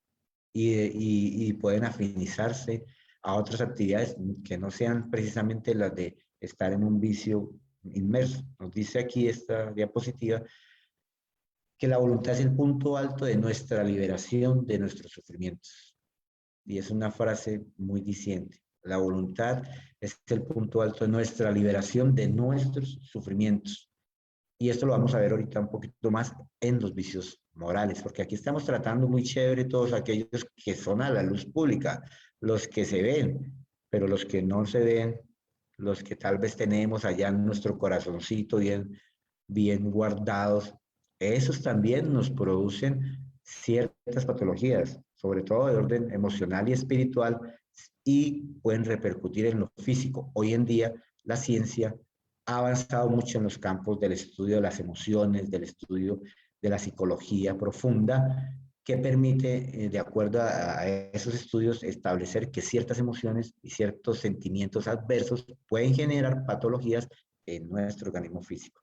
y pueden afinizarse a otras actividades que no sean precisamente las de estar en un vicio inmerso. Nos dice aquí esta diapositiva que la voluntad es el punto alto de nuestra liberación de nuestros sufrimientos. Y es una frase muy diciente. La voluntad es el punto alto de nuestra liberación de nuestros sufrimientos. Y esto lo vamos a ver ahorita un poquito más en los vicios morales, porque aquí estamos tratando muy chévere todos aquellos que son a la luz pública, los que se ven, pero los que no se ven, los que tal vez tenemos allá en nuestro corazoncito bien guardados, esos también nos producen ciertas patologías, sobre todo de orden emocional y espiritual, y pueden repercutir en lo físico. Hoy en día la ciencia ha avanzado mucho en los campos del estudio de las emociones, del estudio de la psicología profunda, que permite, de acuerdo a esos estudios, establecer que ciertas emociones y ciertos sentimientos adversos pueden generar patologías en nuestro organismo físico.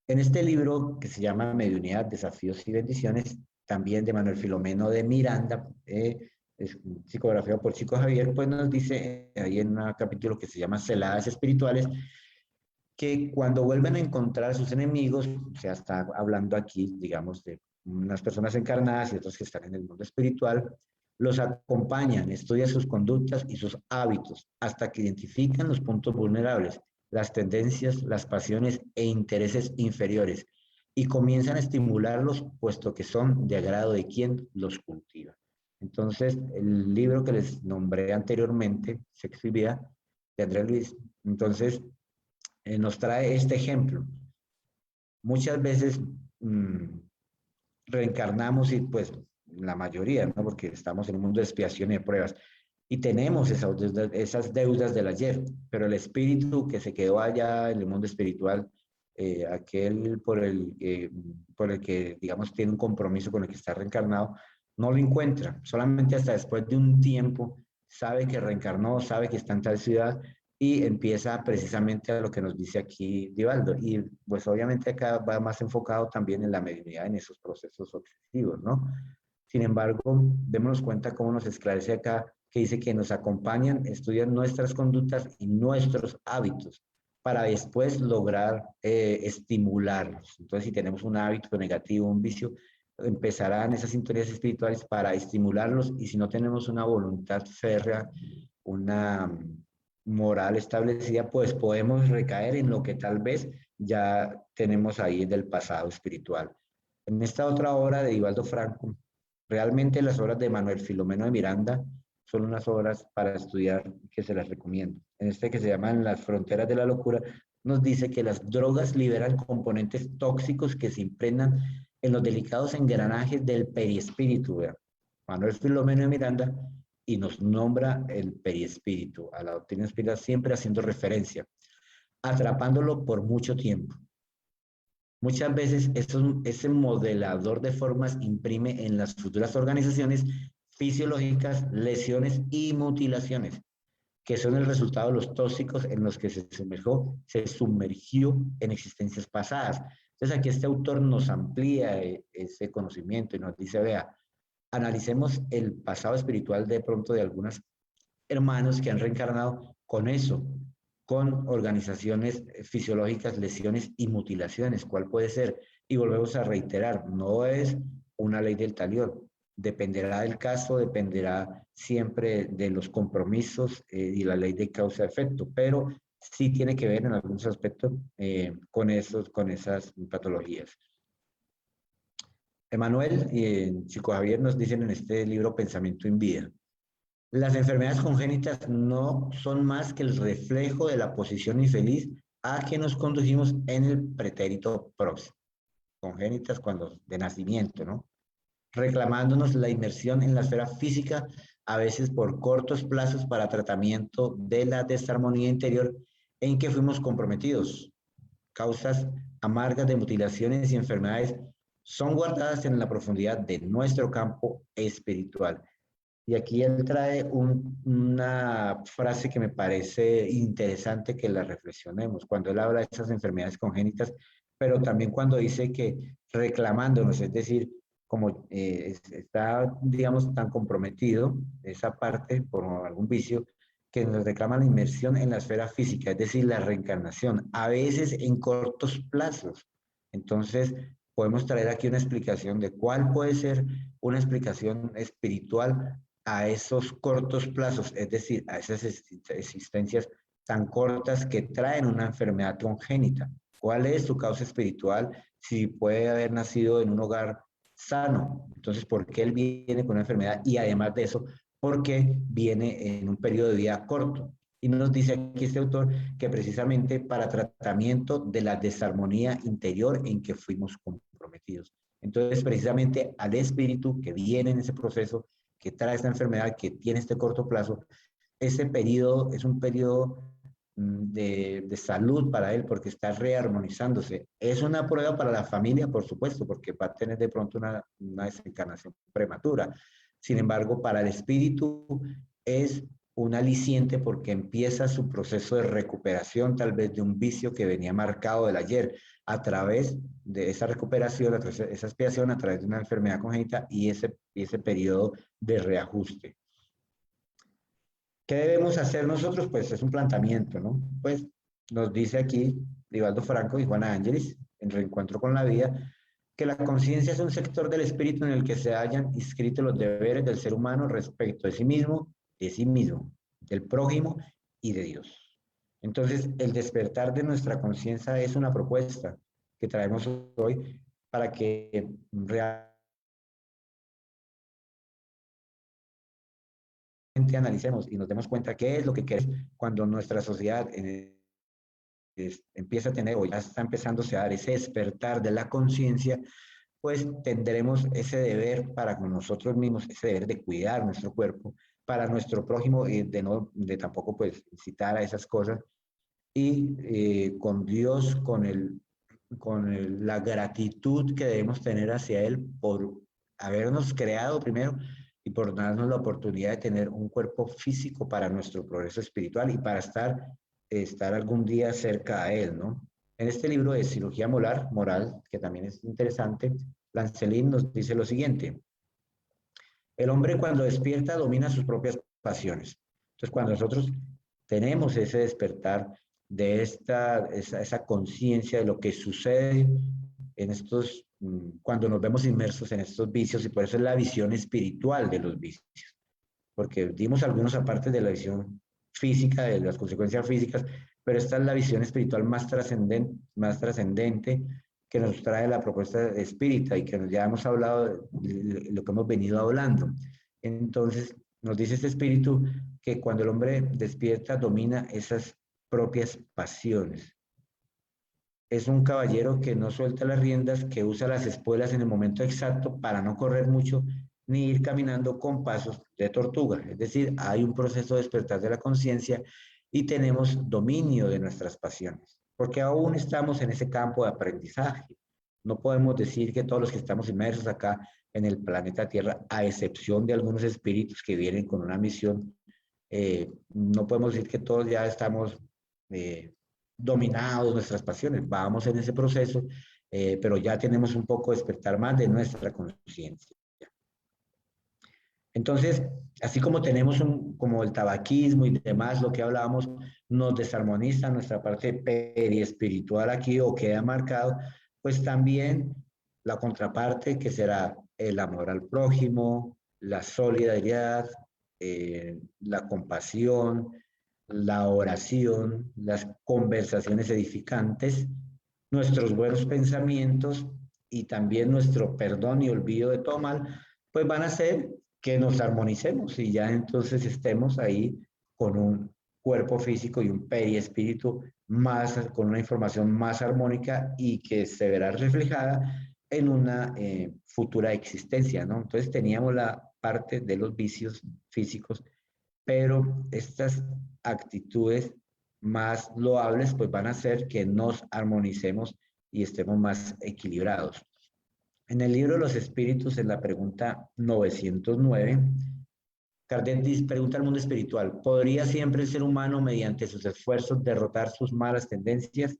En este libro que se llama Mediunidad, Desafíos y Bendiciones, también de Manuel Filomeno de Miranda, es psicografiado por Chico Javier, pues nos dice ahí en un capítulo que se llama Celadas Espirituales, que cuando vuelven a encontrar a sus enemigos, o sea, está hablando aquí, digamos, de unas personas encarnadas y otras que están en el mundo espiritual, los acompañan, estudian sus conductas y sus hábitos hasta que identifican los puntos vulnerables, las tendencias, las pasiones e intereses inferiores, y comienzan a estimularlos, puesto que son de agrado de quien los cultiva. Entonces, el libro que les nombré anteriormente, Sexo y Vida, de Andrés Luis, entonces nos trae este ejemplo. Muchas veces reencarnamos y pues la mayoría, ¿no? Porque estamos en un mundo de expiación y de pruebas. Y tenemos esas deudas del ayer, pero el espíritu que se quedó allá en el mundo espiritual, aquel por el que, digamos, tiene un compromiso con el que está reencarnado, no lo encuentra. Solamente hasta después de un tiempo sabe que reencarnó, sabe que está en tal ciudad y empieza precisamente a lo que nos dice aquí Divaldo. Y pues obviamente acá va más enfocado también en la mediunidad, en esos procesos obsesivos, ¿no? Sin embargo, démonos cuenta cómo nos esclarece acá que dice que nos acompañan, estudian nuestras conductas y nuestros hábitos para después lograr estimularlos. Entonces, si tenemos un hábito negativo, un vicio, empezarán esas sintonías espirituales para estimularlos y si no tenemos una voluntad férrea, una moral establecida, pues podemos recaer en lo que tal vez ya tenemos ahí del pasado espiritual. En esta otra obra de Divaldo Franco, realmente las obras de Manuel Filomeno de Miranda son unas obras para estudiar que se las recomiendo. En este que se llama En las fronteras de la locura, nos dice que las drogas liberan componentes tóxicos que se impregnan en los delicados engranajes del perispíritu. ¿Verdad? Manuel Filomeno de Miranda y nos nombra el perispíritu, a la doctrina espírita siempre haciendo referencia, atrapándolo por mucho tiempo. Muchas veces ese modelador de formas imprime en las futuras organizaciones fisiológicas lesiones y mutilaciones, que son el resultado de los tóxicos en los que se sumergió en existencias pasadas. Entonces aquí este autor nos amplía ese conocimiento y nos dice, vea, analicemos el pasado espiritual de pronto de algunos hermanos que han reencarnado con eso, con organizaciones fisiológicas, lesiones y mutilaciones. ¿Cuál puede ser? Y volvemos a reiterar, no es una ley del talión. Dependerá del caso, dependerá siempre de los compromisos y la ley de causa-efecto, pero sí tiene que ver en algunos aspectos con esas patologías. Emanuel y Chico Javier nos dicen en este libro Pensamiento en Vida. Las enfermedades congénitas no son más que el reflejo de la posición infeliz a que nos conducimos en el pretérito próximo. Congénitas cuando de nacimiento, ¿no? Reclamándonos la inmersión en la esfera física, a veces por cortos plazos para tratamiento de la desarmonía interior en que fuimos comprometidos. Causas amargas de mutilaciones y enfermedades son guardadas en la profundidad de nuestro campo espiritual. Y aquí él trae una frase que me parece interesante que la reflexionemos, cuando él habla de esas enfermedades congénitas, pero también cuando dice que reclamándonos, es decir, como está, digamos, tan comprometido esa parte por algún vicio, que nos reclama la inmersión en la esfera física, es decir, la reencarnación, a veces en cortos plazos. Entonces, podemos traer aquí una explicación de cuál puede ser una explicación espiritual a esos cortos plazos, es decir, a esas existencias tan cortas que traen una enfermedad congénita. ¿Cuál es su causa espiritual? Si puede haber nacido en un hogar sano, entonces, ¿por qué él viene con una enfermedad? Y además de eso, ¿por qué viene en un periodo de vida corto? Y nos dice aquí este autor que precisamente para tratamiento de la desarmonía interior en que fuimos comprometidos. Entonces, precisamente al espíritu que viene en ese proceso, que trae esta enfermedad, que tiene este corto plazo, ese periodo es un periodo de salud para él porque está rearmonizándose. Es una prueba para la familia, por supuesto, porque va a tener de pronto una desencarnación prematura. Sin embargo, para el espíritu es un aliciente porque empieza su proceso de recuperación tal vez de un vicio que venía marcado del ayer a través de esa recuperación, a través de esa expiación, a través de una enfermedad congénita y ese periodo de reajuste. ¿Qué debemos hacer nosotros? Pues es un planteamiento, ¿no? Pues nos dice aquí Rivaldo Franco y Juana Ángeles, en Reencuentro con la Vida, que la conciencia es un sector del espíritu en el que se hallan inscritos los deberes del ser humano respecto de sí mismo, del prójimo y de Dios. Entonces, el despertar de nuestra conciencia es una propuesta que traemos hoy para que realmente analicemos y nos demos cuenta qué es lo que queremos cuando nuestra sociedad empieza a tener o ya está empezándose a dar ese despertar de la conciencia, pues tendremos ese deber para con nosotros mismos, ese deber de cuidar nuestro cuerpo, para nuestro prójimo y de tampoco pues incitar a esas cosas y con Dios, la gratitud que debemos tener hacia Él por habernos creado primero y por darnos la oportunidad de tener un cuerpo físico para nuestro progreso espiritual y para estar algún día cerca a Él, ¿no? En este libro de Cirugía Moral, que también es interesante, Lancelin nos dice lo siguiente: el hombre cuando despierta domina sus propias pasiones. Entonces, cuando nosotros tenemos ese despertar de esa conciencia de lo que sucede en cuando nos vemos inmersos en estos vicios, y por eso es la visión espiritual de los vicios, porque dimos algunos aparte de la visión física, de las consecuencias físicas, pero esta es la visión espiritual más trascendente que nos trae la propuesta espírita y que ya hemos hablado de lo que hemos venido hablando. Entonces, nos dice este espíritu que cuando el hombre despierta, domina esas propias pasiones. Es un caballero que no suelta las riendas, que usa las espuelas en el momento exacto para no correr mucho ni ir caminando con pasos de tortuga. Es decir, hay un proceso de despertar de la conciencia y tenemos dominio de nuestras pasiones, porque aún estamos en ese campo de aprendizaje. No podemos decir que todos los que estamos inmersos acá en el planeta Tierra, a excepción de algunos espíritus que vienen con una misión, no podemos decir que todos ya estamos dominados nuestras pasiones. Vamos en ese proceso, pero ya tenemos un poco despertar más de nuestra conciencia. Entonces, así como tenemos como el tabaquismo y demás, lo que hablábamos, nos desarmoniza nuestra parte periespiritual aquí o queda marcado, pues también la contraparte que será el amor al prójimo, la solidaridad, la compasión, la oración, las conversaciones edificantes, nuestros buenos pensamientos y también nuestro perdón y olvido de todo mal, pues van a hacer que nos armonicemos y ya entonces estemos ahí con un cuerpo físico y un periespíritu más, con una información más armónica y que se verá reflejada en una futura existencia, ¿no? Entonces teníamos la parte de los vicios físicos, pero estas actitudes más loables pues van a hacer que nos armonicemos y estemos más equilibrados. En el libro Los Espíritus, en la pregunta 909, Kardec pregunta al mundo espiritual: ¿podría siempre el ser humano mediante sus esfuerzos derrotar sus malas tendencias?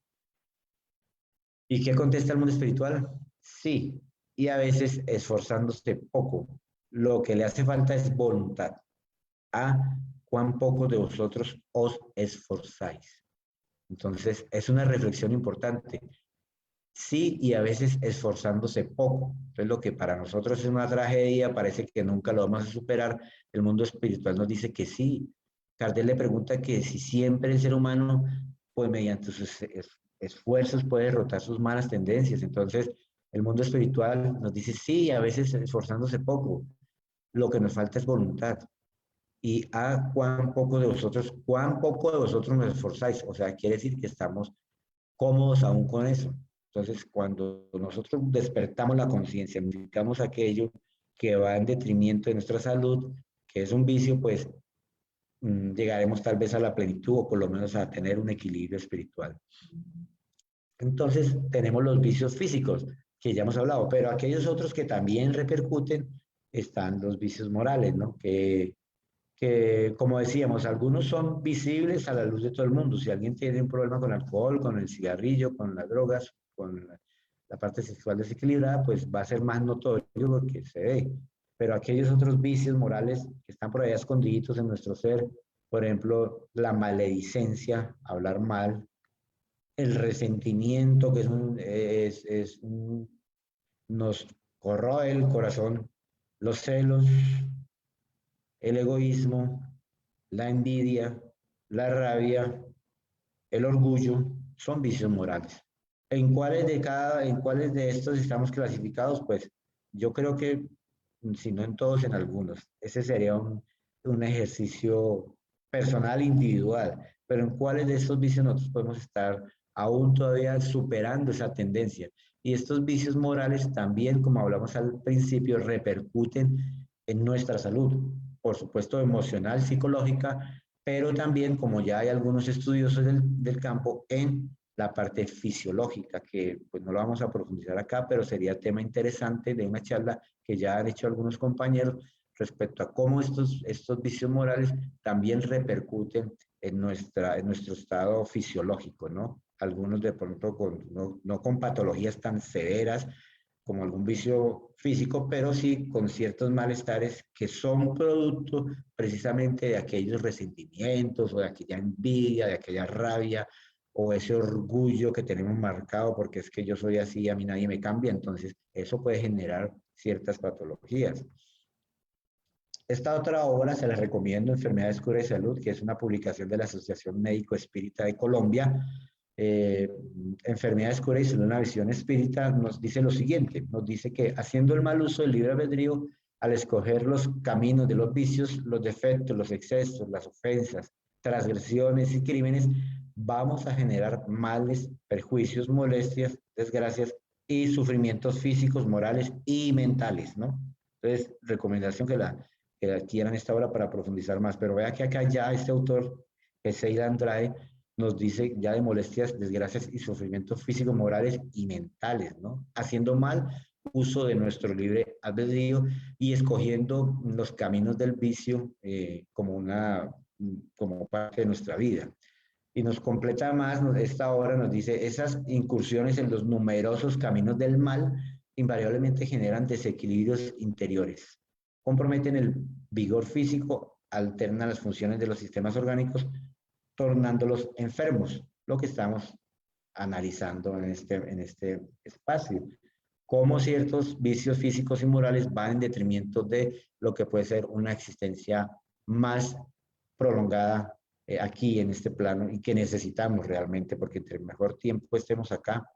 ¿Y qué contesta el mundo espiritual? Sí, y a veces esforzándose poco. Lo que le hace falta es voluntad. A cuán poco de vosotros os esforzáis. Entonces, es una reflexión importante. Sí, y a veces esforzándose poco. Entonces, lo que para nosotros es una tragedia, parece que nunca lo vamos a superar. El mundo espiritual nos dice que sí. Kardec le pregunta que si siempre el ser humano, pues mediante sus esfuerzos puede derrotar sus malas tendencias. Entonces, el mundo espiritual nos dice sí, a veces esforzándose poco. Lo que nos falta es voluntad. Y a cuán poco de vosotros nos esforzáis. O sea, quiere decir que estamos cómodos aún con eso. Entonces, cuando nosotros despertamos la conciencia, modificamos aquello que va en detrimento de nuestra salud, que es un vicio, pues llegaremos tal vez a la plenitud o por lo menos a tener un equilibrio espiritual. Entonces, tenemos los vicios físicos, que ya hemos hablado, pero aquellos otros que también repercuten, están los vicios morales, ¿no? Que, como decíamos, algunos son visibles a la luz de todo el mundo. Si alguien tiene un problema con el alcohol, con el cigarrillo, con las drogas, con la parte sexual desequilibrada, pues va a ser más notorio lo que se ve. Pero aquellos otros vicios morales que están por allá escondiditos en nuestro ser, por ejemplo, la maledicencia, hablar mal, el resentimiento, que nos corroe el corazón, los celos, el egoísmo, la envidia, la rabia, el orgullo, son vicios morales. en cuáles de estos estamos clasificados? Pues yo creo que, si no en todos, en algunos. Ese sería un ejercicio personal, individual. Pero en cuáles de estos vicios nosotros podemos estar aún todavía superando esa tendencia. Y estos vicios morales también, como hablamos al principio, repercuten en nuestra salud, por supuesto emocional, psicológica, pero también, como ya hay algunos estudiosos del campo, en la parte fisiológica, que pues no lo vamos a profundizar acá, pero sería tema interesante de una charla que ya han hecho algunos compañeros respecto a cómo estos vicios morales también repercuten en nuestro estado fisiológico, ¿no? Algunos de pronto no con patologías tan severas como algún vicio físico, pero sí con ciertos malestares que son producto precisamente de aquellos resentimientos o de aquella envidia, de aquella rabia o ese orgullo que tenemos marcado porque es que yo soy así, a mí nadie me cambia. Entonces, eso puede generar ciertas patologías. Esta otra obra se la recomiendo, Enfermedades, Cura y Salud, que es una publicación de la Asociación Médico Espírita de Colombia. Eh, Enfermedades, Cura y Salud, una visión espírita, nos dice lo siguiente, nos dice que haciendo el mal uso del libre albedrío, al escoger los caminos de los vicios, los defectos, los excesos, las ofensas, transgresiones y crímenes, vamos a generar males, perjuicios, molestias, desgracias y sufrimientos físicos, morales y mentales, ¿no? Entonces, recomendación que adquieran esta obra para profundizar más. Pero vea que acá ya este autor, Ezeida Andrade, nos dice ya de molestias, desgracias y sufrimientos físicos, morales y mentales, ¿no? Haciendo mal uso de nuestro libre albedrío y escogiendo los caminos del vicio como parte de nuestra vida. Y nos completa más, esta obra nos dice, esas incursiones en los numerosos caminos del mal invariablemente generan desequilibrios interiores, comprometen el vigor físico, alternan las funciones de los sistemas orgánicos, tornándolos enfermos, lo que estamos analizando en este espacio. Cómo ciertos vicios físicos y morales van en detrimento de lo que puede ser una existencia más prolongada aquí en este plano y que necesitamos realmente, porque entre mejor tiempo estemos acá,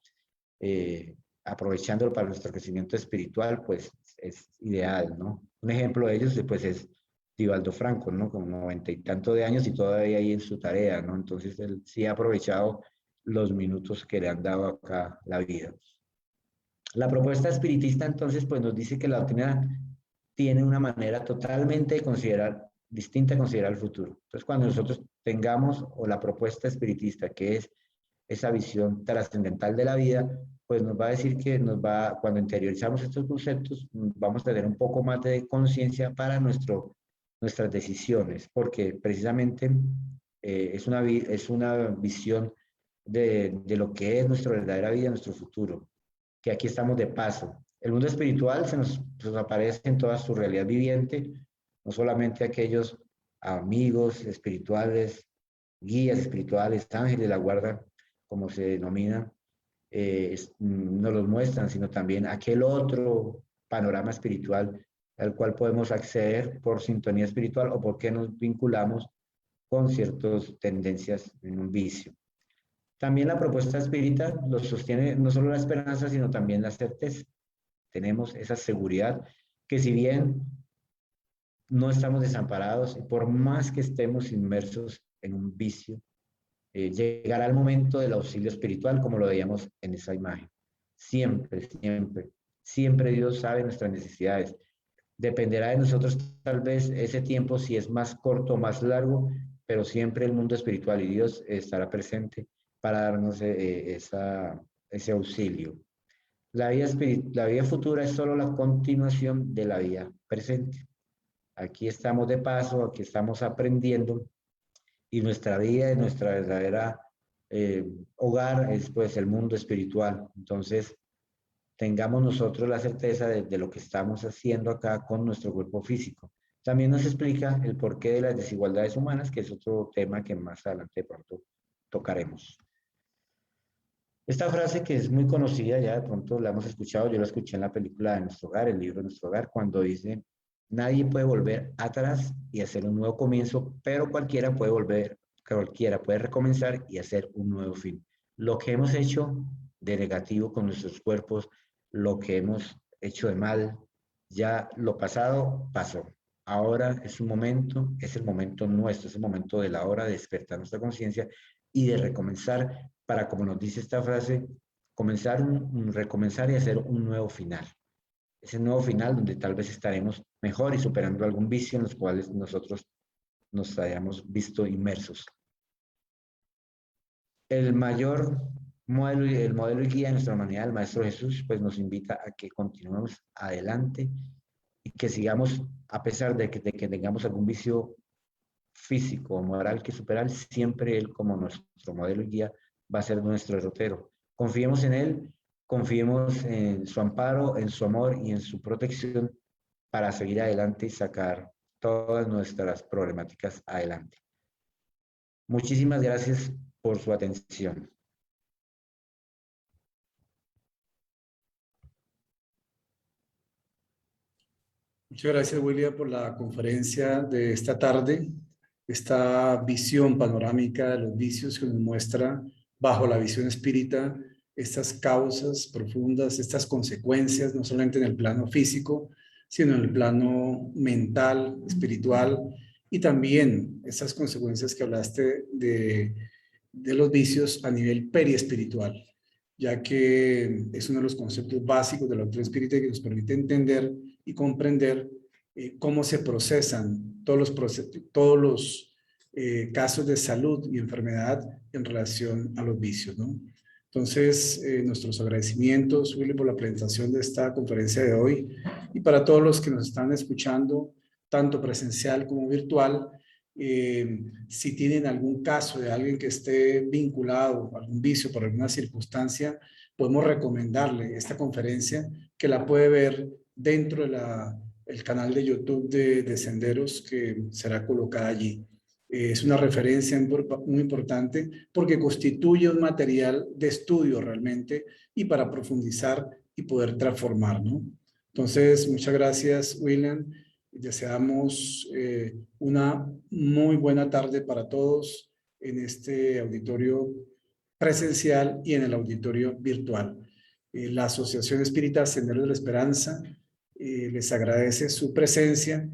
aprovechándolo para nuestro crecimiento espiritual, pues es ideal, ¿no? Un ejemplo de ellos, pues, es Divaldo Franco, ¿no? Con 90 y tanto de años y todavía ahí en su tarea, ¿no? Entonces él sí ha aprovechado los minutos que le han dado acá la vida. La propuesta espiritista, entonces, pues nos dice que la doctrina tiene una manera totalmente de considerar, distinta de considerar el futuro. Entonces, cuando nosotros tengamos, o la propuesta espiritista, que es esa visión trascendental de la vida, pues nos va a decir que cuando interiorizamos estos conceptos, vamos a tener un poco más de conciencia para nuestras decisiones, porque precisamente es una visión de lo que es nuestra verdadera vida, nuestro futuro, que aquí estamos de paso. El mundo espiritual se nos aparece en toda su realidad viviente, no solamente aquellos amigos espirituales, guías espirituales, ángeles de la guarda, como se denomina, nos los muestran, sino también aquel otro panorama espiritual al cual podemos acceder por sintonía espiritual o porque nos vinculamos con ciertas tendencias en un vicio. También la propuesta espírita lo sostiene no solo la esperanza, sino también la certeza. Tenemos esa seguridad que, si bien no estamos desamparados, por más que estemos inmersos en un vicio, llegará el momento del auxilio espiritual, como lo veíamos en esa imagen. Siempre, siempre, siempre Dios sabe nuestras necesidades. Dependerá de nosotros tal vez ese tiempo, si es más corto o más largo, pero siempre el mundo espiritual y Dios estará presente para darnos ese auxilio. La vida futura es solo la continuación de la vida presente. Aquí estamos de paso, aquí estamos aprendiendo y nuestra vida y nuestra verdadera hogar es pues el mundo espiritual. Entonces, tengamos nosotros la certeza de lo que estamos haciendo acá con nuestro cuerpo físico. También nos explica el porqué de las desigualdades humanas, que es otro tema que más adelante de pronto tocaremos. Esta frase, que es muy conocida, ya de pronto la hemos escuchado, yo la escuché en la película de Nuestro Hogar, el libro de Nuestro Hogar, cuando dice: nadie puede volver atrás y hacer un nuevo comienzo, pero cualquiera puede recomenzar y hacer un nuevo fin. Lo que hemos hecho de negativo con nuestros cuerpos, lo que hemos hecho de mal. Ya lo pasado pasó. Ahora es un momento, es el momento nuestro, es el momento de la hora de despertar nuestra conciencia y de recomenzar para, como nos dice esta frase, recomenzar y hacer un nuevo final. Ese nuevo final donde tal vez estaremos mejor y superando algún vicio en los cuales nosotros nos hayamos visto inmersos. El modelo y guía de nuestra humanidad, el Maestro Jesús, pues nos invita a que continuemos adelante y que sigamos, a pesar de que tengamos algún vicio físico o moral que superar, siempre Él como nuestro modelo y guía va a ser nuestro derrotero. Confiemos en Él, confiemos en su amparo, en su amor y en su protección para seguir adelante y sacar todas nuestras problemáticas adelante. Muchísimas gracias por su atención. Muchas gracias, William, por la conferencia de esta tarde, esta visión panorámica de los vicios que nos muestra bajo la visión espírita estas causas profundas, estas consecuencias, no solamente en el plano físico, sino en el plano mental, espiritual, y también esas consecuencias que hablaste de los vicios a nivel periespiritual, ya que es uno de los conceptos básicos de la doctrina espírita que nos permite entender y comprender cómo se procesan todos los casos de salud y enfermedad en relación a los vicios, ¿no? Entonces, nuestros agradecimientos, Willy, por la presentación de esta conferencia de hoy y para todos los que nos están escuchando, tanto presencial como virtual. Si tienen algún caso de alguien que esté vinculado a algún vicio por alguna circunstancia, podemos recomendarle esta conferencia que la puede ver dentro de el canal de YouTube de Senderos que será colocada allí. Es una referencia muy importante porque constituye un material de estudio realmente y para profundizar y poder transformar, ¿no? Entonces, muchas gracias, William. Deseamos una muy buena tarde para todos en este auditorio presencial y en el auditorio virtual. La Asociación Espírita Sendero de la Esperanza les agradece su presencia.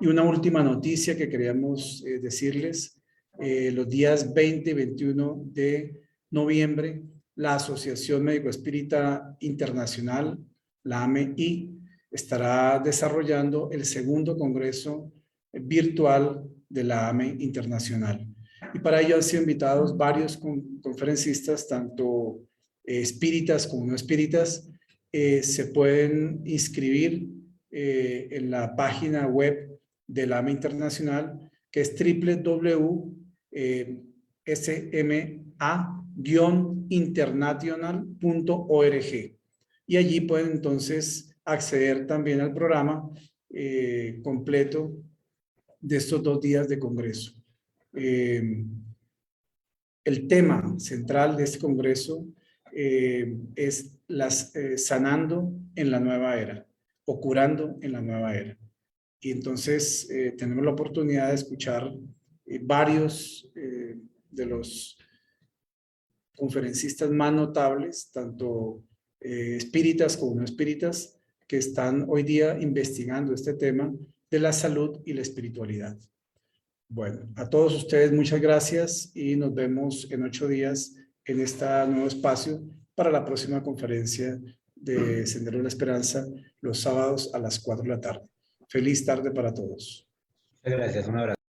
Y una última noticia que queríamos decirles, los días 20 y 21 de noviembre, la Asociación Médico Espírita Internacional, la AMEI, estará desarrollando el segundo congreso virtual de la AME Internacional. Y para ello han sido invitados varios conferencistas, tanto espíritas como no espíritas. Se pueden inscribir en la página web de la AME Internacional, que es www.sma-international.org. Y allí pueden entonces acceder también al programa completo de estos 2 días de congreso. El tema central de este congreso es sanando en la nueva era o curando en la nueva era. Y entonces tenemos la oportunidad de escuchar varios de los conferencistas más notables, tanto espíritas como no espíritas, que están hoy día investigando este tema de la salud y la espiritualidad. Bueno, a todos ustedes muchas gracias y nos vemos en 8 días en este nuevo espacio para la próxima conferencia de Sendero de la Esperanza, los sábados a las 4 de la tarde. Feliz tarde para todos. Gracias, un abrazo.